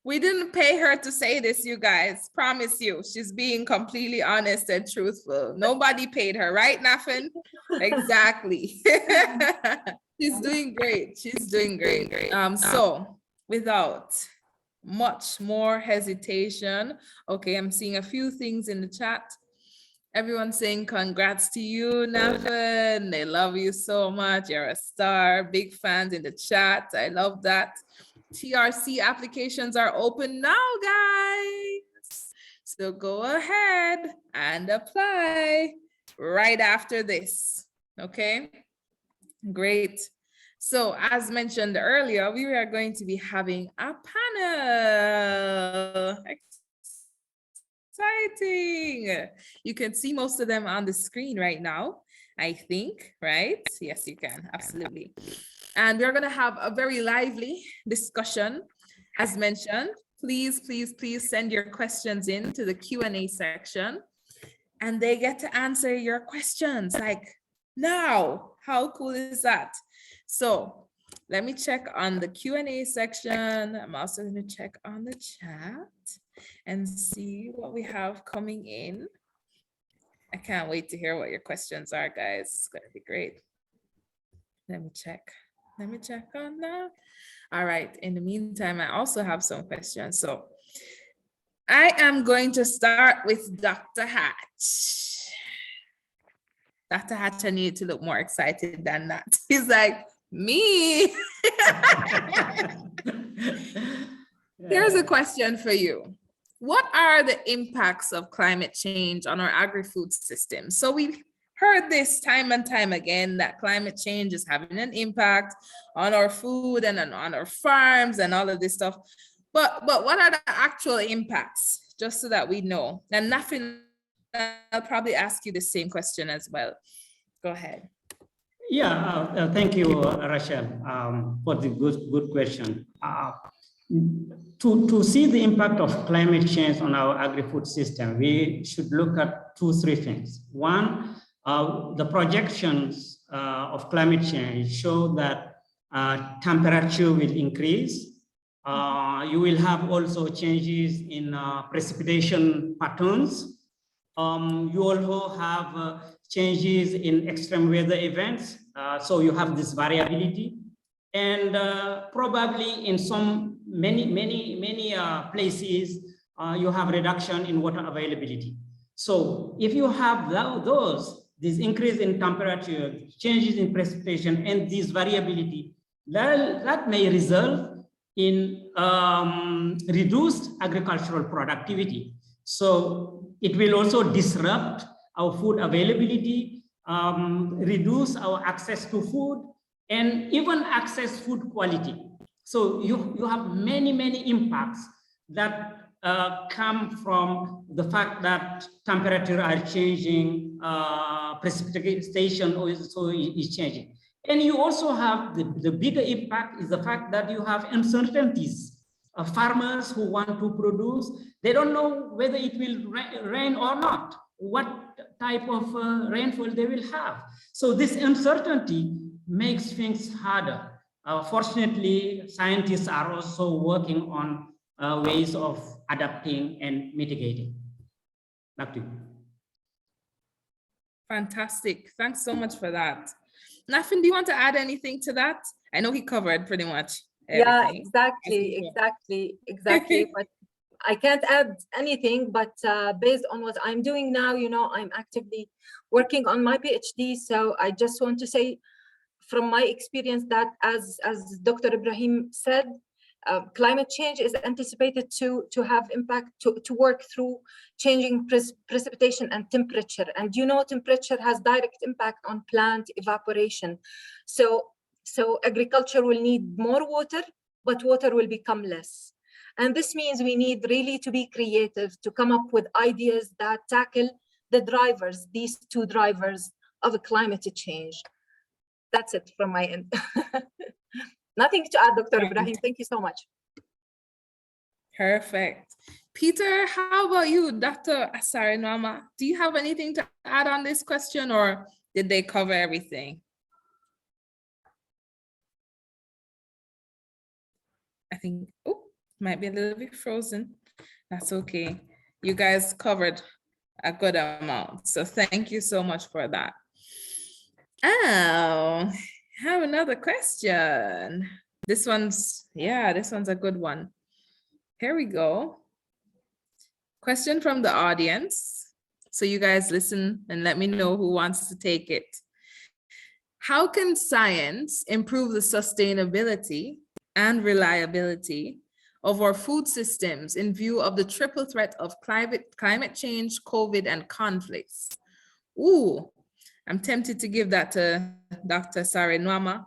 We didn't pay her to say this, you guys. Promise you. She's being completely honest and truthful. Nobody paid her, right, Nafin? Exactly. She's doing great. She's doing great. So without much more hesitation, okay, I'm seeing a few things in the chat. Everyone's saying congrats to you, Nafin. They love you so much. You're a star. Big fans in the chat. I love that. TRC applications are open now, guys. So go ahead and apply right after this. Okay, great. So as mentioned earlier, we are going to be having a panel. exciting. You can see most of them on the screen right now, I think, right? Yes, you can, absolutely. And we're gonna have a very lively discussion. As mentioned, please, please, please send your questions in to the Q&A section, and they get to answer your questions like now. How cool is that? So let me check on the Q&A section. I'm also going to check on the chat and see what we have coming in. I can't wait to hear what your questions are, guys. It's going to be great. Let me check. Let me check on that. All right. In the meantime, I also have some questions. So I am going to start with Dr. Hatch. Dr. Hatch, I need to look more excited than that. He's like, me. Here's a question for you. What are the impacts of climate change on our agri-food system? So we've heard this time and time again, that climate change is having an impact on our food and on our farms and all of this stuff. But what are the actual impacts, just so that we know? And nothing, I'll probably ask you the same question as well. Go ahead. Yeah, thank you, Rachel, for the good question. To see the impact of climate change on our agri-food system, we should look at 2-3 things. One, the projections of climate change show that temperature will increase. You will have also changes in precipitation patterns. You also have changes in extreme weather events. So you have this variability. And probably in many places, you have reduction in water availability. So if you have this increase in temperature, changes in precipitation, and this variability, that may result in reduced agricultural productivity. So it will also disrupt our food availability, reduce our access to food, and even access food quality. So you have many impacts that come from the fact that temperature are changing, precipitation also is changing. And you also have the bigger impact is the fact that you have uncertainties. Farmers who want to produce, they don't know whether it will rain or not, what type of rainfall they will have. So this uncertainty makes things harder. Fortunately, scientists are also working on ways of adapting and mitigating. Back to you. Fantastic. Thanks so much for that. Nafin, do you want to add anything to that? I know he covered pretty much everything. Yeah, exactly. But I can't add anything, but based on what I'm doing now, I'm actively working on my PhD. So I just want to say from my experience that as Dr. Ibrahim said, climate change is anticipated to have impact, to work through changing precipitation and temperature. And temperature has direct impact on plant evaporation. So agriculture will need more water, but water will become less. And this means we need really to be creative, to come up with ideas that tackle the drivers, these two drivers of climate change. That's it from my end. Nothing to add, Dr. Ibrahim. Thank you so much. Perfect. Peter, how about you, Dr. Asare-Nuama? Do you have anything to add on this question, or did they cover everything? I think, might be a little bit frozen. That's okay. You guys covered a good amount. So thank you so much for that. Oh, I have another question. This one's a good one. Here we go. Question from the audience. So you guys listen and let me know who wants to take it. How can science improve the sustainability and reliability of our food systems in view of the triple threat of climate change, COVID, and conflicts? Ooh, I'm tempted to give that to Dr. Asare-Nuama.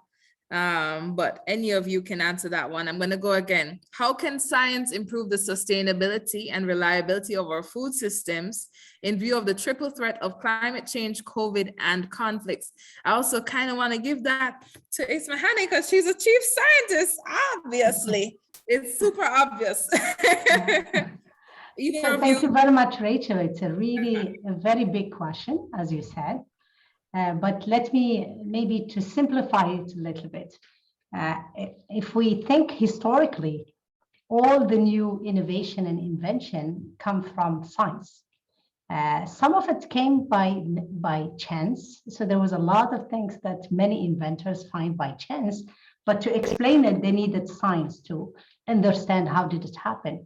but any of you can answer that one. I'm going to go again. How can science improve the sustainability and reliability of our food systems in view of the triple threat of climate change, COVID, and conflicts? I also kind of want to give that to Ismahani because she's a chief scientist, obviously. It's super obvious. So thank you very much, Rachel. It's a very big question, as you said. But let me maybe to simplify it a little bit. If we think historically, all the new innovation and invention come from science. Some of it came by chance. So there was a lot of things that many inventors find by chance, but to explain it, they needed science to understand how did it happen.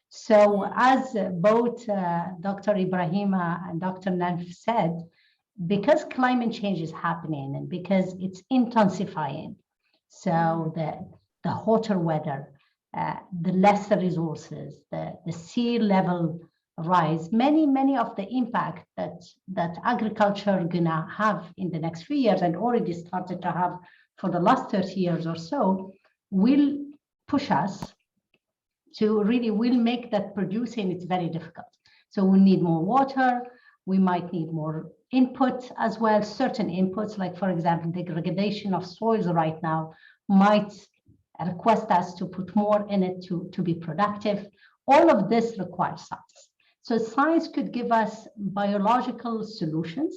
So as both Dr. Ibrahima and Dr. Nanf said, because climate change is happening and because it's intensifying, so the hotter weather, the lesser resources, the sea level rise, many of the impact that agriculture gonna have in the next few years and already started to have for the last 30 years or so, will push us to really will make that producing it's very difficult. So we need more water, we might need more input as well, certain inputs, like for example, degradation of soils right now might request us to put more in it to be productive. All of this requires science. So science could give us biological solutions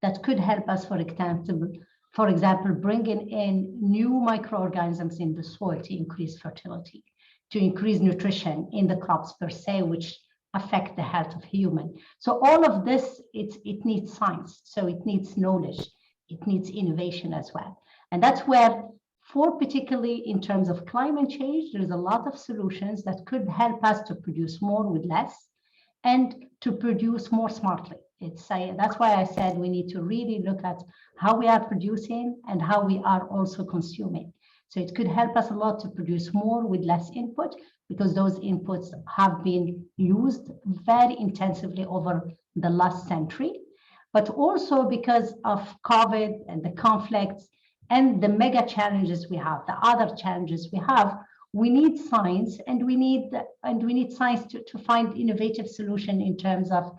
that could help us, for example, bringing in new microorganisms in the soil to increase fertility, to increase nutrition in the crops per se, which affect the health of human. So all of this, it needs science. So it needs knowledge, it needs innovation as well. And that's where, for particularly in terms of climate change, there's a lot of solutions that could help us to produce more with less and to produce more smartly. That's why I said we need to really look at how we are producing and how we are also consuming. So it could help us a lot to produce more with less input, because those inputs have been used very intensively over the last century, but also because of COVID and the conflicts and the mega challenges we have, the other challenges we have, we need science, and we need science to find innovative solution in terms of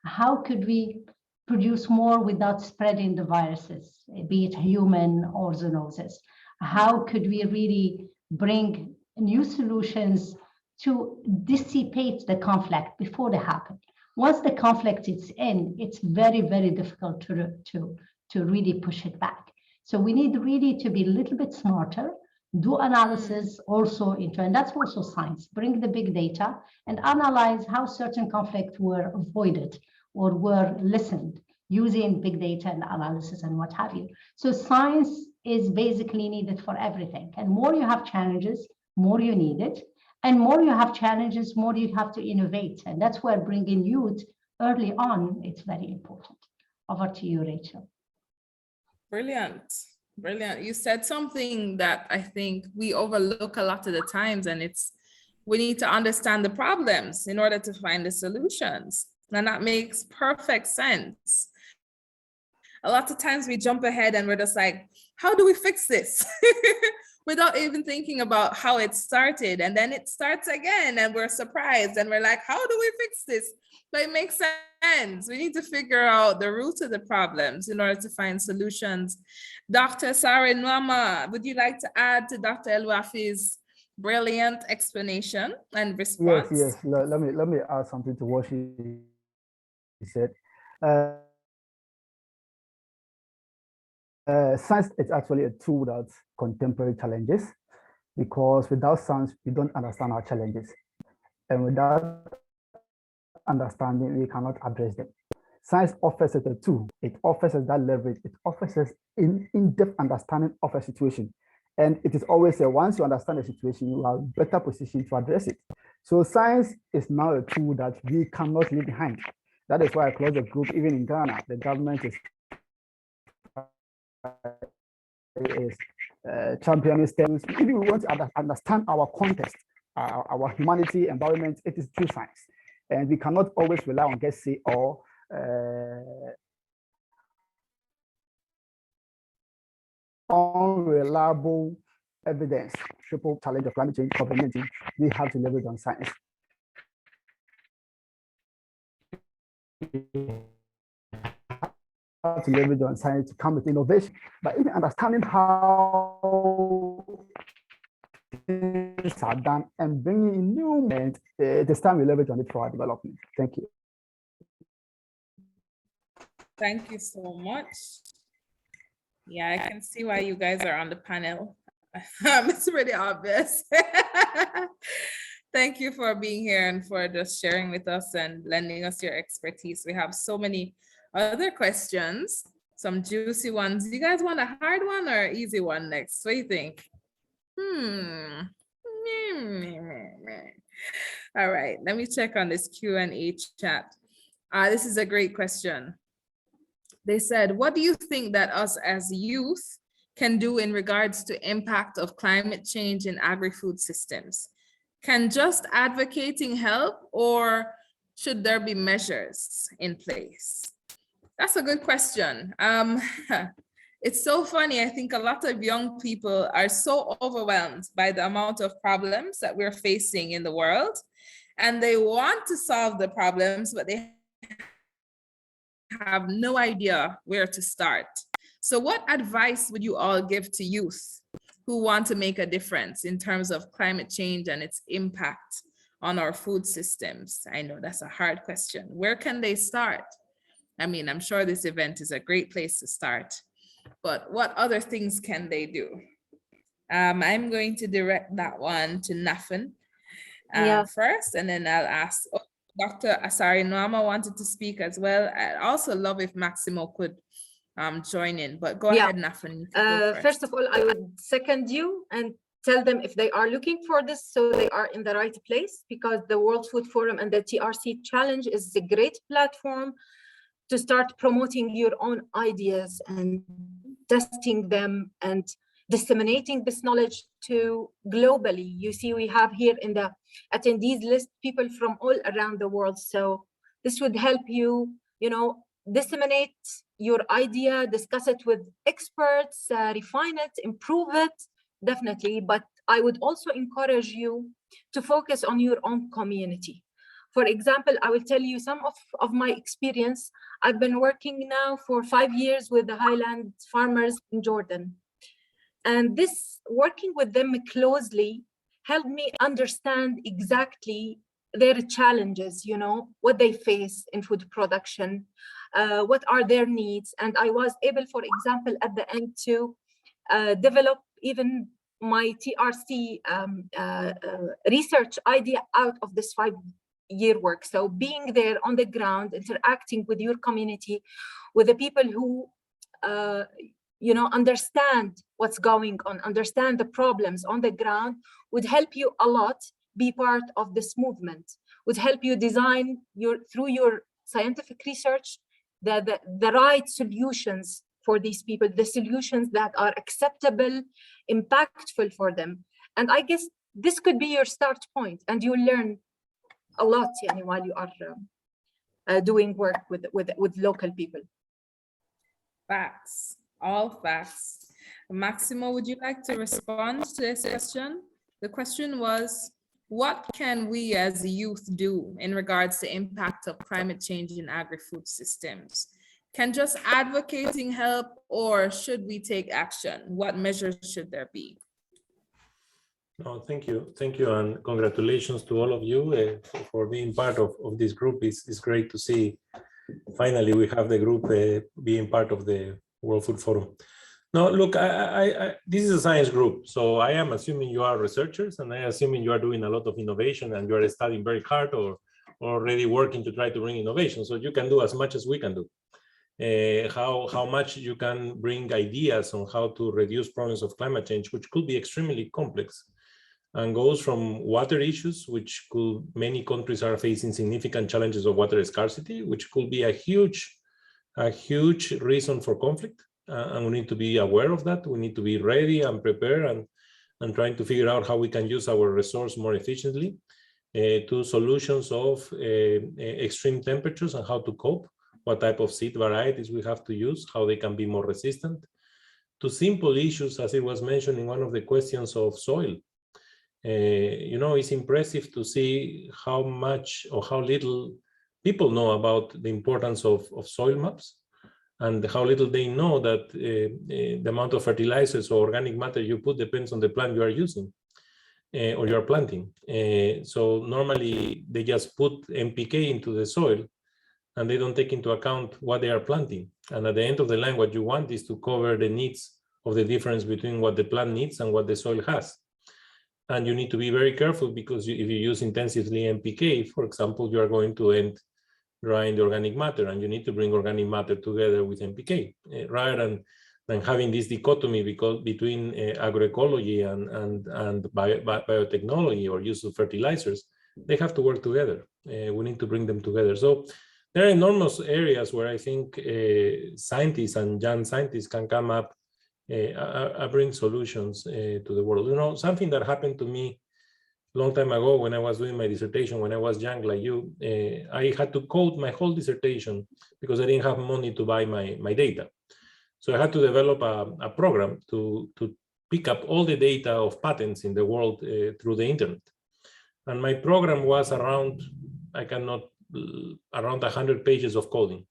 how could we produce more without spreading the viruses, be it human or zoonoses. How could we really bring new solutions to dissipate the conflict before they happen? Once the conflict is in, it's very, very difficult to really push it back. So we need really to be a little bit smarter, do analysis also and that's also science, bring the big data and analyze how certain conflicts were avoided or were listened using big data and analysis and what have you. So science is basically needed for everything. And more you have challenges, more you need it. And more you have challenges, more you have to innovate. And that's where bringing youth early on, it's very important. Over to you, Rachel. Brilliant. Brilliant. You said something that I think we overlook a lot of the times, and we need to understand the problems in order to find the solutions. And that makes perfect sense. A lot of times we jump ahead and we're just like, how do we fix this? Without even thinking about how it started. And then it starts again and we're surprised and we're like, how do we fix this? But it makes sense. We need to figure out the root of the problems in order to find solutions. Dr. Sare Nwama, would you like to add to Dr. El-Wafi's brilliant explanation and response? Yes. Let me add something to what she said. Science is actually a tool without contemporary challenges, because without science, we don't understand our challenges. And without understanding, we cannot address them. Science offers us a tool. It offers us that leverage. It offers us in-depth understanding of a situation. And it is always a, once you understand the situation, you are better positioned to address it. So science is now a tool that we cannot leave behind. That is why across the group, even in Ghana, the government is championing STEM. If we want to understand our context, our humanity, environment, it is through science. And we cannot always rely on guessing or unreliable reliable evidence, triple challenge of climate change, COVID-19, we have to leverage on science. To leverage on science to come with innovation, but even understanding how things are done and bringing in new movement, this time we leverage on it for our development. Thank you. Thank you so much. Yeah, I can see why you guys are on the panel. It's really obvious. Thank you for being here and for just sharing with us and lending us your expertise. We have so many other questions, some juicy ones. You guys want a hard one or an easy one next? What do you think? All right, let me check on this Q&A chat. This is a great question. They said, what do you think that us as youth can do in regards to impact of climate change in agri-food systems? Can just advocating help, or should there be measures in place? That's a good question. It's so funny. I think a lot of young people are so overwhelmed by the amount of problems that we're facing in the world, and they want to solve the problems, but they have no idea where to start. So what advice would you all give to youth who want to make a difference in terms of climate change and its impact on our food systems? I know that's a hard question. Where can they start? I mean, I'm sure this event is a great place to start, but what other things can they do? I'm going to direct that one to Nafin first, and then I'll ask Dr. Asari Noama wanted to speak as well. I'd also love if Maximo could join in, but go ahead, Nafin. First of all, I would second you and tell them if they are looking for this, so they are in the right place, because the World Food Forum and the TRC Challenge is a great platform to start promoting your own ideas and testing them and disseminating this knowledge to globally. You see, we have here in the attendees list people from all around the world. So this would help you, disseminate your idea, discuss it with experts, refine it, improve it, definitely. But I would also encourage you to focus on your own community. For example, I will tell you some of my experience. I've been working now for 5 years with the highland farmers in Jordan. And this working with them closely helped me understand exactly their challenges, what they face in food production, what are their needs. And I was able, for example, at the end to develop even my TRC research idea out of this 5-year work. So being there on the ground, interacting with your community, with the people who, understand what's going on, understand the problems on the ground, would help you a lot be part of this movement, would help you design through your scientific research, the right solutions for these people, the solutions that are acceptable, impactful for them. And I guess this could be your start point, and you learn a lot while you are doing work with local people. Facts, all facts. Maximo, would you like to respond to this question? The question was, what can we as youth do in regards to impact of climate change in agri-food systems? Can just advocating help, or should we take action? What measures should there be? No, thank you, and congratulations to all of you for being part of this group. It's great to see finally we have the group being part of the World Food Forum. No, look, this is a science group, so I am assuming you are researchers, and I am assuming you are doing a lot of innovation and you are studying very hard or already working to try to bring innovation. So you can do as much as we can do. How much you can bring ideas on how to reduce problems of climate change, which could be extremely complex, and goes from water issues, which many countries are facing significant challenges of water scarcity, which could be a huge reason for conflict. And we need to be aware of that. We need to be ready and prepared and trying to figure out how we can use our resource more efficiently, to solutions of extreme temperatures and how to cope, what type of seed varieties we have to use, how they can be more resistant, to simple issues, as it was mentioned in one of the questions of soil. You know, it's impressive to see how much or how little people know about the importance of soil maps, and how little they know that the amount of fertilizers or organic matter you put depends on the plant you are using or you are planting. So normally they just put NPK into the soil and they don't take into account what they are planting. And at the end of the line, what you want is to cover the needs of the difference between what the plant needs and what the soil has. And you need to be very careful, because if you use intensively NPK, for example, you are going to end drying the organic matter, and you need to bring organic matter together with NPK, rather than having this dichotomy between agroecology and biotechnology or use of fertilizers. They have to work together. We need to bring them together. So there are enormous areas where I think scientists and young scientists can come up, bring solutions to the world. You know, something that happened to me a long time ago when I was doing my dissertation, when I was young like you, I had to code my whole dissertation because I didn't have money to buy my data. So I had to develop a program to pick up all the data of patents in the world through the internet. And my program was around 100 pages of coding,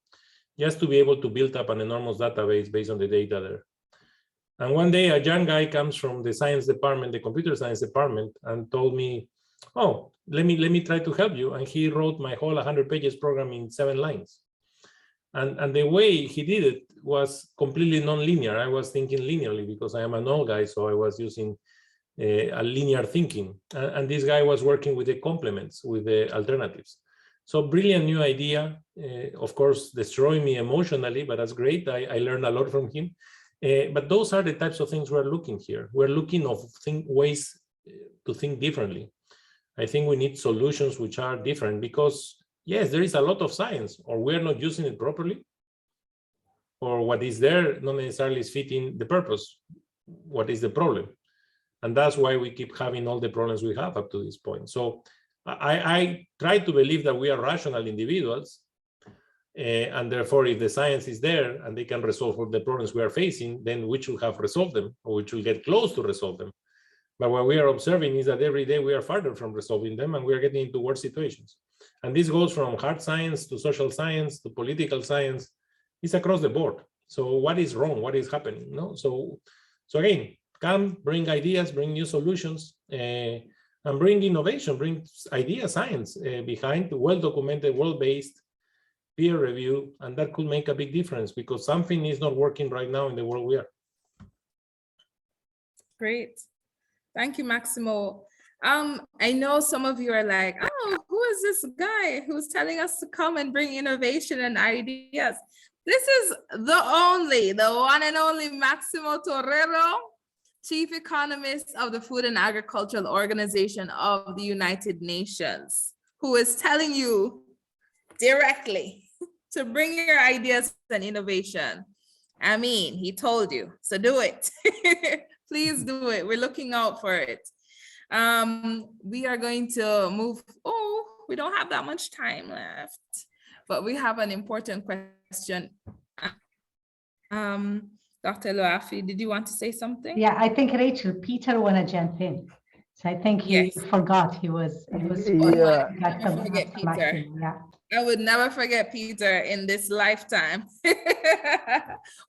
just to be able to build up an enormous database based on the data there. And one day a young guy comes from the science department, the computer science department, and told me, oh, let me try to help you. And he wrote my whole 100 pages program in 7 lines. And the way he did it was completely non-linear. I was thinking linearly because I am an old guy, so I was using a linear thinking. And this guy was working with the complements, with the alternatives. So brilliant new idea, of course, destroying me emotionally, but that's great. I learned a lot from him. But those are the types of things we're looking here. We're looking of ways to think differently. I think we need solutions which are different, because yes, there is a lot of science, or we're not using it properly, or what is there not necessarily is fitting the purpose. What is the problem? And that's why we keep having all the problems we have up to this point. So I try to believe that we are rational individuals, and therefore, if the science is there and they can resolve all the problems we are facing, then we should have resolved them, or we should get close to resolve them. But what we are observing is that every day we are farther from resolving them, and we are getting into worse situations. And this goes from hard science to social science to political science. It's across the board. So what is wrong? What is happening? No. So again, come, bring ideas, bring new solutions, and bring innovation, bring idea science behind well-documented, world-based peer review, and that could make a big difference, because something is not working right now in the world we are. Great. Thank you, Maximo. I know some of you are like, oh, who is this guy who's telling us to come and bring innovation and ideas? This is the one and only Maximo Torrero, Chief Economist of the Food and Agricultural Organization of the United Nations, who is telling you directly to bring your ideas and innovation. I mean, he told you, so do it. Please do it. We're looking out for it. We are going to move. Oh, we don't have that much time left, but we have an important question. Dr. Loafi, did you want to say something? Yeah, I think Rachel, Peter want to jump in. So I think he forgot he was. Yeah. Never forget Peter. Yeah. I would never forget Peter in this lifetime.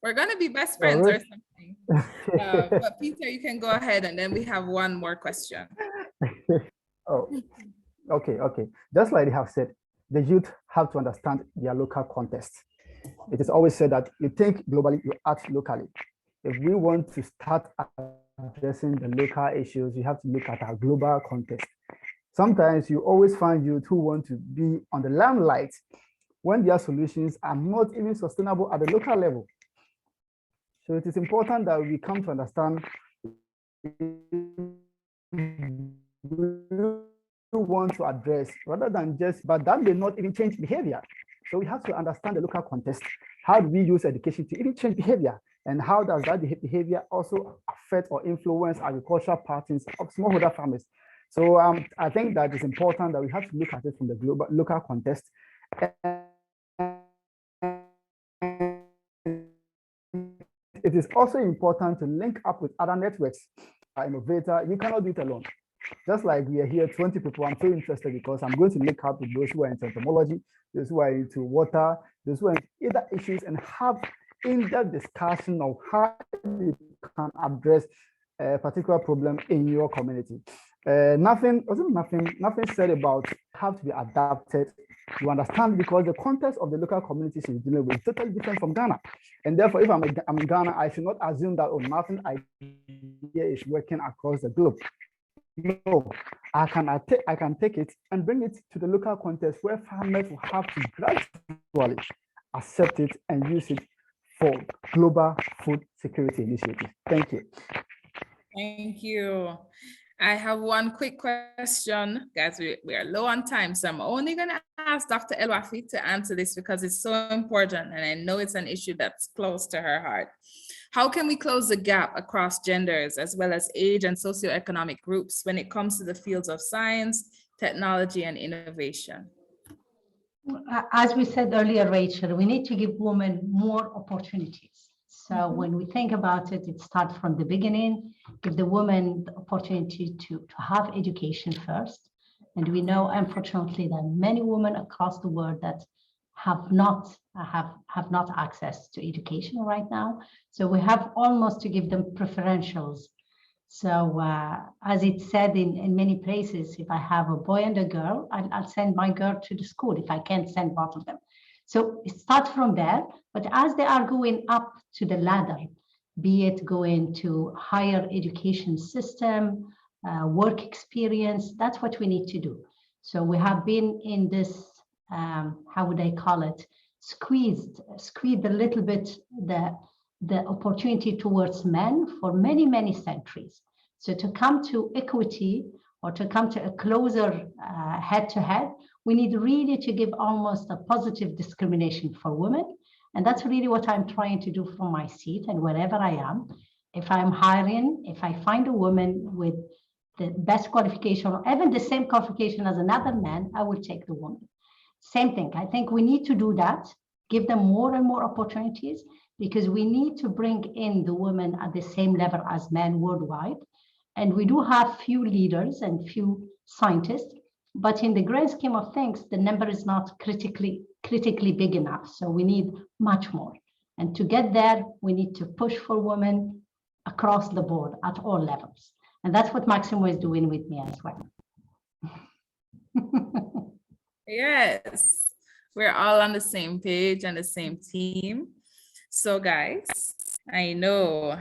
We're gonna be best friends or something. But Peter, you can go ahead, and then we have one more question. Oh, okay. Just like they have said, the youth have to understand their local context. It is always said that you think globally, you act locally. If we want to start addressing the local issues, you have to look at our global context. Sometimes you always find youth who want to be on the limelight when their solutions are not even sustainable at the local level. So it is important that we come to understand we want to address rather than just, but that may not even change behavior. So we have to understand the local context. How do we use education to even change behavior? And how does that behavior also affect or influence agricultural patterns of smallholder farmers? So I think that it's important that we have to look at it from the global local context. It is also important to link up with other networks. Innovator, you cannot do it alone. Just like we are here, 20 people, I'm so interested because I'm going to link up with those who are into entomology, those who are into water, those who are into other issues, and have in-depth discussion of how you can address a particular problem in your community. Nothing said about how to be adapted. You understand, because the context of the local communities you're dealing with is totally different from Ghana. And therefore, if I'm in Ghana, I should not assume that, oh, nothing idea is working across the globe. No, I can take it and bring it to the local context where farmers will have to gradually accept it and use it for global food security initiatives. Thank you. Thank you. I have one quick question, guys. We are low on time, so I'm only going to ask Dr. El-Wafi to answer this because it's so important, and I know it's an issue that's close to her heart. How can we close the gap across genders as well as age and socioeconomic groups when it comes to the fields of science, technology, and innovation? As we said earlier, Rachel, we need to give women more opportunities. So when we think about it, it starts from the beginning, give the woman the opportunity to have education first. And we know, unfortunately, that many women across the world that have not access to education right now. So we have almost to give them preferentials. So as it said in many places, if I have a boy and a girl, I'll send my girl to the school if I can't send both of them. So it starts from there, but as they are going up to the ladder, be it going to higher education system, work experience, that's what we need to do. So we have been in this, how would I call it, squeezed a little bit the opportunity towards men for many, many centuries. So to come to equity or to come to a closer head-to-head, we need really to give almost a positive discrimination for women. And that's really what I'm trying to do from my seat and wherever I am. If I'm hiring, if I find a woman with the best qualification or even the same qualification as another man, I will take the woman. Same thing. I think we need to do that, give them more and more opportunities, because we need to bring in the women at the same level as men worldwide. And we do have few leaders and few scientists, but in the grand scheme of things, the number is not critically big enough. So we need much more. And to get there, we need to push for women across the board at all levels. And that's what Maximo is doing with me as well. Yes, we're all on the same page and the same team. So guys, I know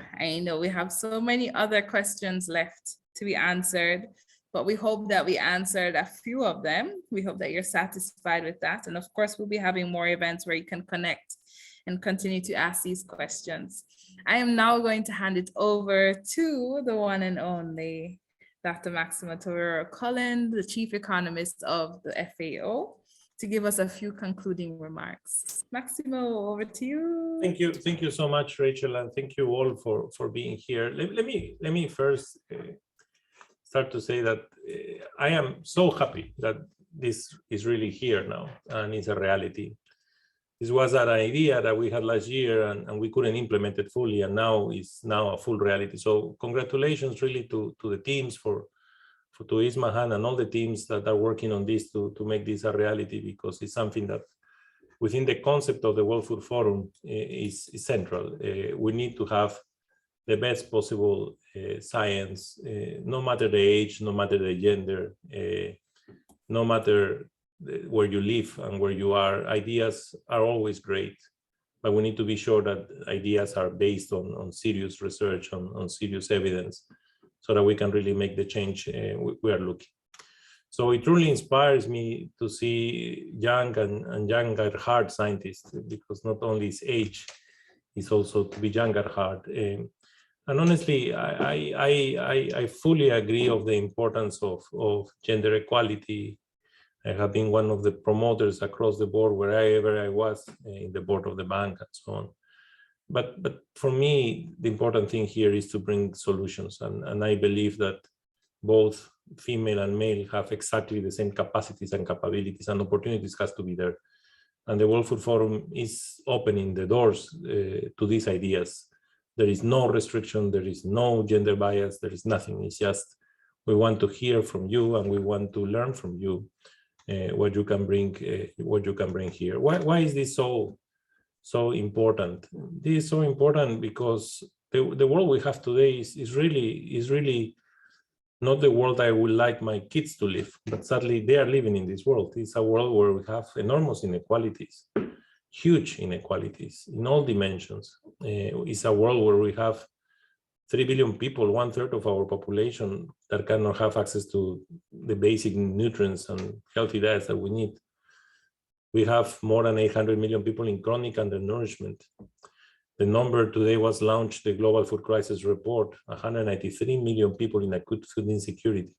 we have so many other questions left to be answered, but we hope that we answered a few of them. We hope that you're satisfied with that. And of course, we'll be having more events where you can connect and continue to ask these questions. I am now going to hand it over to the one and only Dr. Maximo Torero-Cullen, the Chief Economist of the FAO, to give us a few concluding remarks. Maximo, over to you. Thank you so much, Rachel, and thank you all for being here. Let me first start to say that I am so happy that this is really here now and it's a reality. This was an idea that we had last year and we couldn't implement it fully, and now it's a full reality. So congratulations really to the teams, to Ismahan and all the teams that are working on this to make this a reality, because it's something that within the concept of the World Food Forum is central. We need to have the best possible science, no matter the age, no matter the gender, no matter where you live and where you are. Ideas are always great, but we need to be sure that ideas are based on serious research, on serious evidence, so that we can really make the change we are looking. So it truly inspires me to see young and younger heart scientists, because not only is age, it's also to be young at heart. And honestly, I fully agree of the importance of gender equality. I have been one of the promoters across the board wherever I was, in the board of the bank and so on. But for me, the important thing here is to bring solutions. And I believe that both female and male have exactly the same capacities and capabilities, and opportunities has to be there. And the World Food Forum is opening the doors to these ideas. There is no restriction, there is no gender bias, there is nothing. It's just we want to hear from you and we want to learn from you what you can bring here. Why is this so important? This is so important because the world we have today is really not the world I would like my kids to live, but sadly they are living in this world. It's a world where we have enormous inequalities, huge inequalities in all dimensions. It's a world where we have 3 billion people, 1/3 of our population, that cannot have access to the basic nutrients and healthy diets that we need. We have more than 800 million people in chronic undernourishment. The number today was launched, the Global Food Crisis Report, 193 million people in acute food insecurity,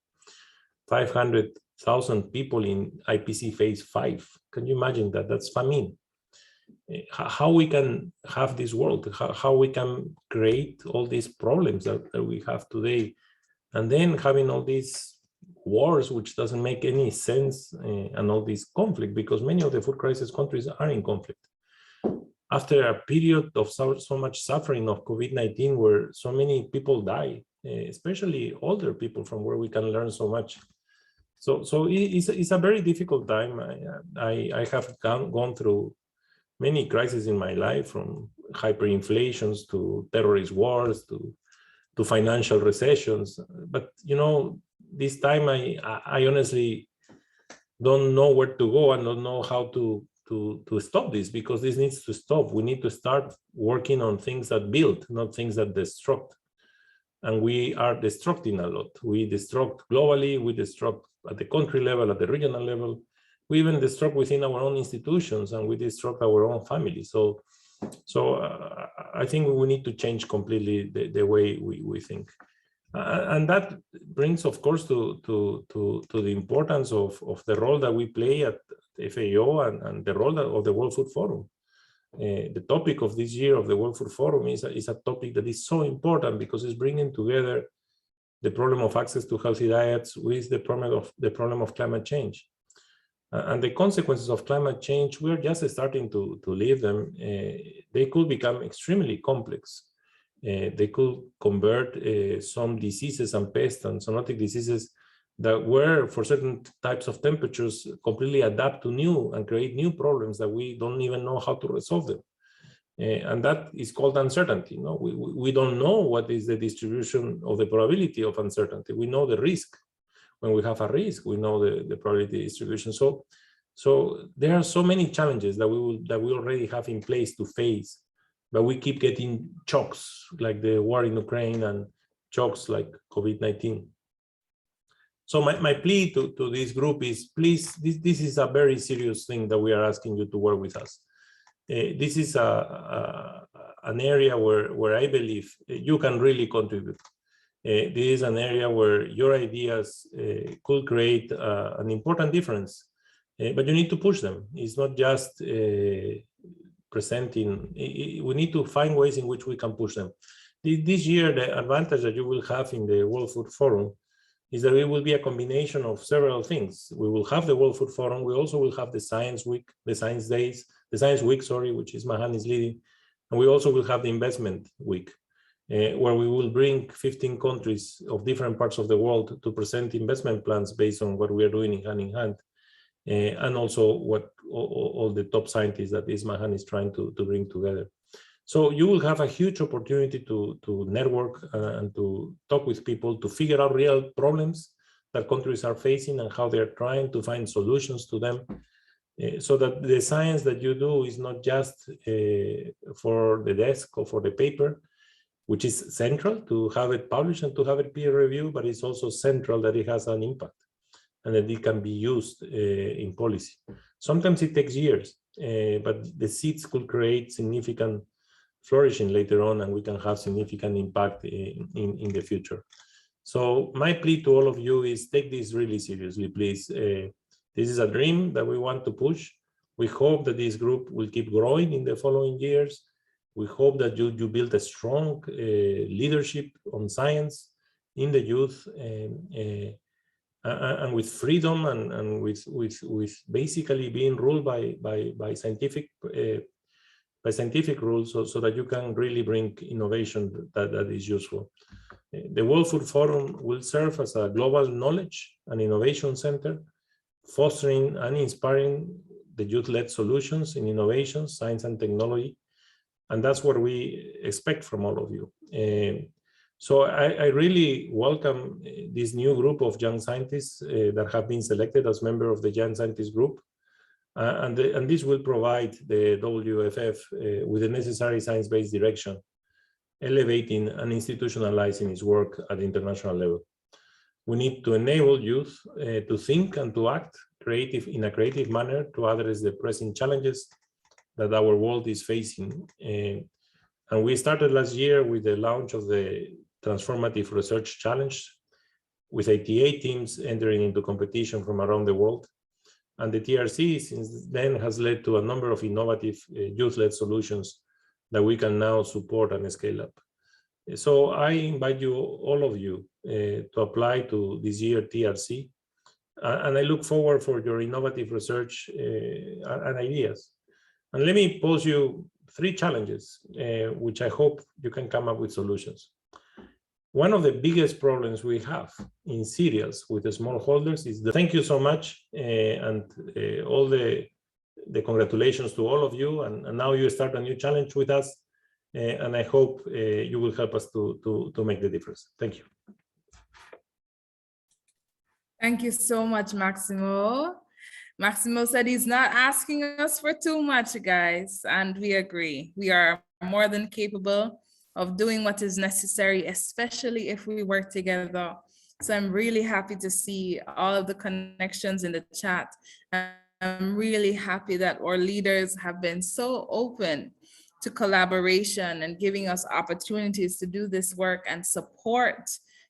500,000 people in IPC phase 5. Can you imagine that? That's famine. How we can have this world, how we can create all these problems that we have today, and then having all these wars, which doesn't make any sense, and all this conflict, because many of the food crisis countries are in conflict. After a period of so much suffering of COVID-19, where so many people die, especially older people, from where we can learn so much. So it's a very difficult time. I have gone through many crises in my life, from hyperinflations to terrorist wars to financial recessions. But you know, this time I honestly don't know where to go and don't know how to stop this, because this needs to stop. We need to start working on things that build, not things that destruct. And we are destructing a lot. We destruct globally, we destruct at the country level, at the regional level. We even destruct within our own institutions, and we destruct our own family. So I think we need to change completely the way we think. And that brings, of course, to the importance of the role that we play at FAO and the role of the World Food Forum. The topic of this year of the World Food Forum is a topic that is so important, because it's bringing together the problem of access to healthy diets with the problem of climate change. And the consequences of climate change, we're just starting to live them. They could become extremely complex. They could convert some diseases and pests and zoonotic diseases that were, for certain types of temperatures, completely adapt to new and create new problems that we don't even know how to resolve them. And that is called uncertainty. No, we don't know what is the distribution of the probability of uncertainty. We know the risk. When we have a risk, we know the probability distribution. So there are so many challenges that we already have in place to face, but we keep getting shocks like the war in Ukraine and shocks like COVID-19. So my plea to this group is, please, this is a very serious thing that we are asking you to work with us. This is an area where I believe you can really contribute. This is an area where your ideas could create an important difference, but you need to push them. It's not just presenting. We need to find ways in which we can push them. This year, the advantage that you will have in the World Food Forum is that it will be a combination of several things. We will have the World Food Forum. We also will have the Science Week, the Science Week, which is Mahan is leading. And we also will have the Investment Week, where we will bring 15 countries of different parts of the world to present investment plans based on what we are doing hand in hand. And also what all the top scientists that Ismahan is trying to bring together. So you will have a huge opportunity to network and to talk with people, to figure out real problems that countries are facing and how they're trying to find solutions to them, so that the science that you do is not just for the desk or for the paper, which is central to have it published and to have it peer reviewed, but it's also central that it has an impact and that it can be used in policy. Sometimes it takes years, but the seeds could create significant flourishing later on, and we can have significant impact in the future. So my plea to all of you is take this really seriously, please. This is a dream that we want to push. We hope that this group will keep growing in the following years. We hope that you build a strong leadership on science in the youth, and with freedom and with basically being ruled by scientific by scientific rules so that you can really bring innovation that is useful. The World Food Forum will serve as a global knowledge and innovation center, fostering and inspiring the youth-led solutions in innovation, science and technology. And that's what we expect from all of you. So I really welcome this new group of young scientists that have been selected as members of the Young Scientists Group. And this will provide the WFF with the necessary science-based direction, elevating and institutionalizing its work at the international level. We need to enable youth to think and to act in a creative manner to address the pressing challenges that our world is facing. And we started last year with the launch of the Transformative Research Challenge, with 88 teams entering into competition from around the world. And the TRC since then has led to a number of innovative youth-led solutions that we can now support and scale up. So I invite you, all of you, to apply to this year TRC. And I look forward for your innovative research and ideas. And let me pose you 3 challenges, which I hope you can come up with solutions. One of the biggest problems we have in cereals with the smallholders is thank you so much, and all the congratulations to all of you. And now you start a new challenge with us, and I hope you will help us to make the difference. Thank you. Thank you so much, Maximo. Maximo said he's not asking us for too much, guys, and we agree. We are more than capable of doing what is necessary, especially if we work together. So I'm really happy to see all of the connections in the chat. I'm really happy that our leaders have been so open to collaboration and giving us opportunities to do this work and support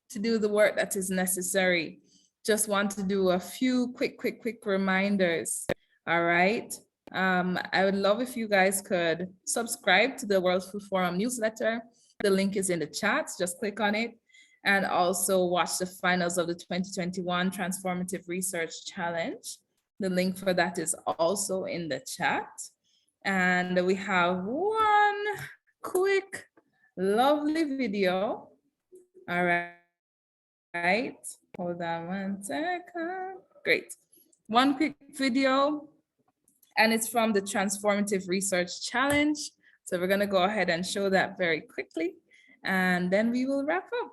to do the work that is necessary. Just want to do a few quick reminders. All right. I would love if you guys could subscribe to the World Food Forum newsletter. The link is in the chat, just click on it. And also watch the finals of the 2021 Transformative Research Challenge. The link for that is also in the chat. And we have one quick, lovely video. All right, hold on 1 second. Great. One quick video, and it's from the Transformative Research Challenge. So we're gonna go ahead and show that very quickly, and then we will wrap up.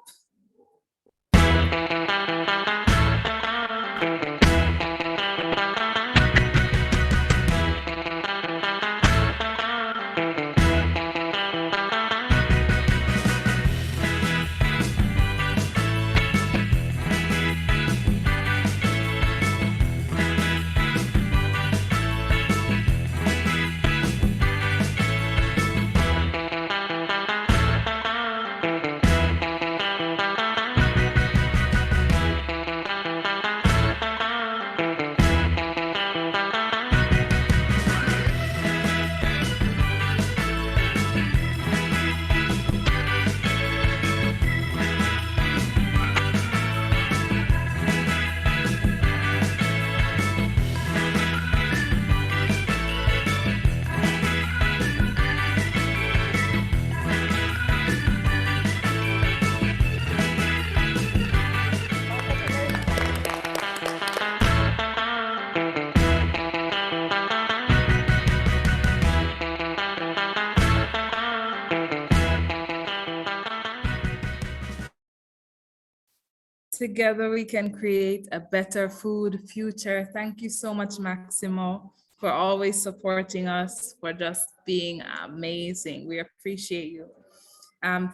Together we can create a better food future. Thank you so much, Maximo, for always supporting us, for just being amazing. We appreciate you.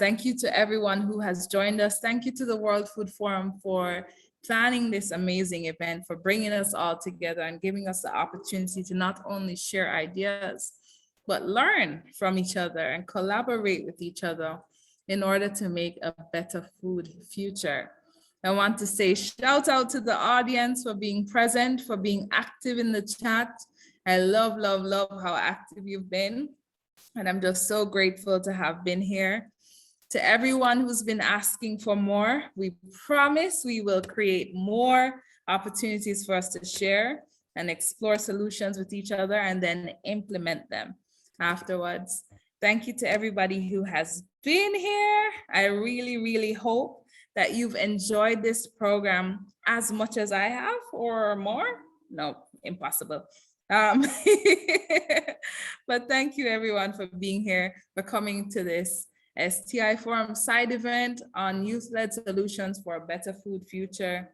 Thank you to everyone who has joined us. Thank you to the World Food Forum for planning this amazing event, for bringing us all together and giving us the opportunity to not only share ideas, but learn from each other and collaborate with each other in order to make a better food future. I want to say shout out to the audience for being present, for being active in the chat. I love how active you've been. And I'm just so grateful to have been here. To everyone who's been asking for more, we promise we will create more opportunities for us to share and explore solutions with each other and then implement them. afterwards. Thank you to everybody who has been here. I really, really hope that you've enjoyed this program as much as I have or more. No, impossible. But thank you everyone for being here, for coming to this STI Forum side event on youth-led solutions for a better food future.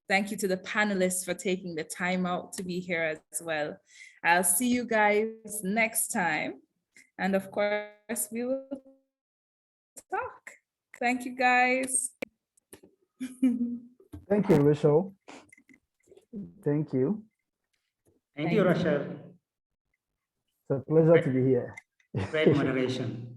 Thank you to the panelists for taking the time out to be here as well. I'll see you guys next time. And of course, we will talk. Thank you, guys. Thank you, Rachel. Thank you. Thank you, Rachel. It's a pleasure to be here. Great moderation.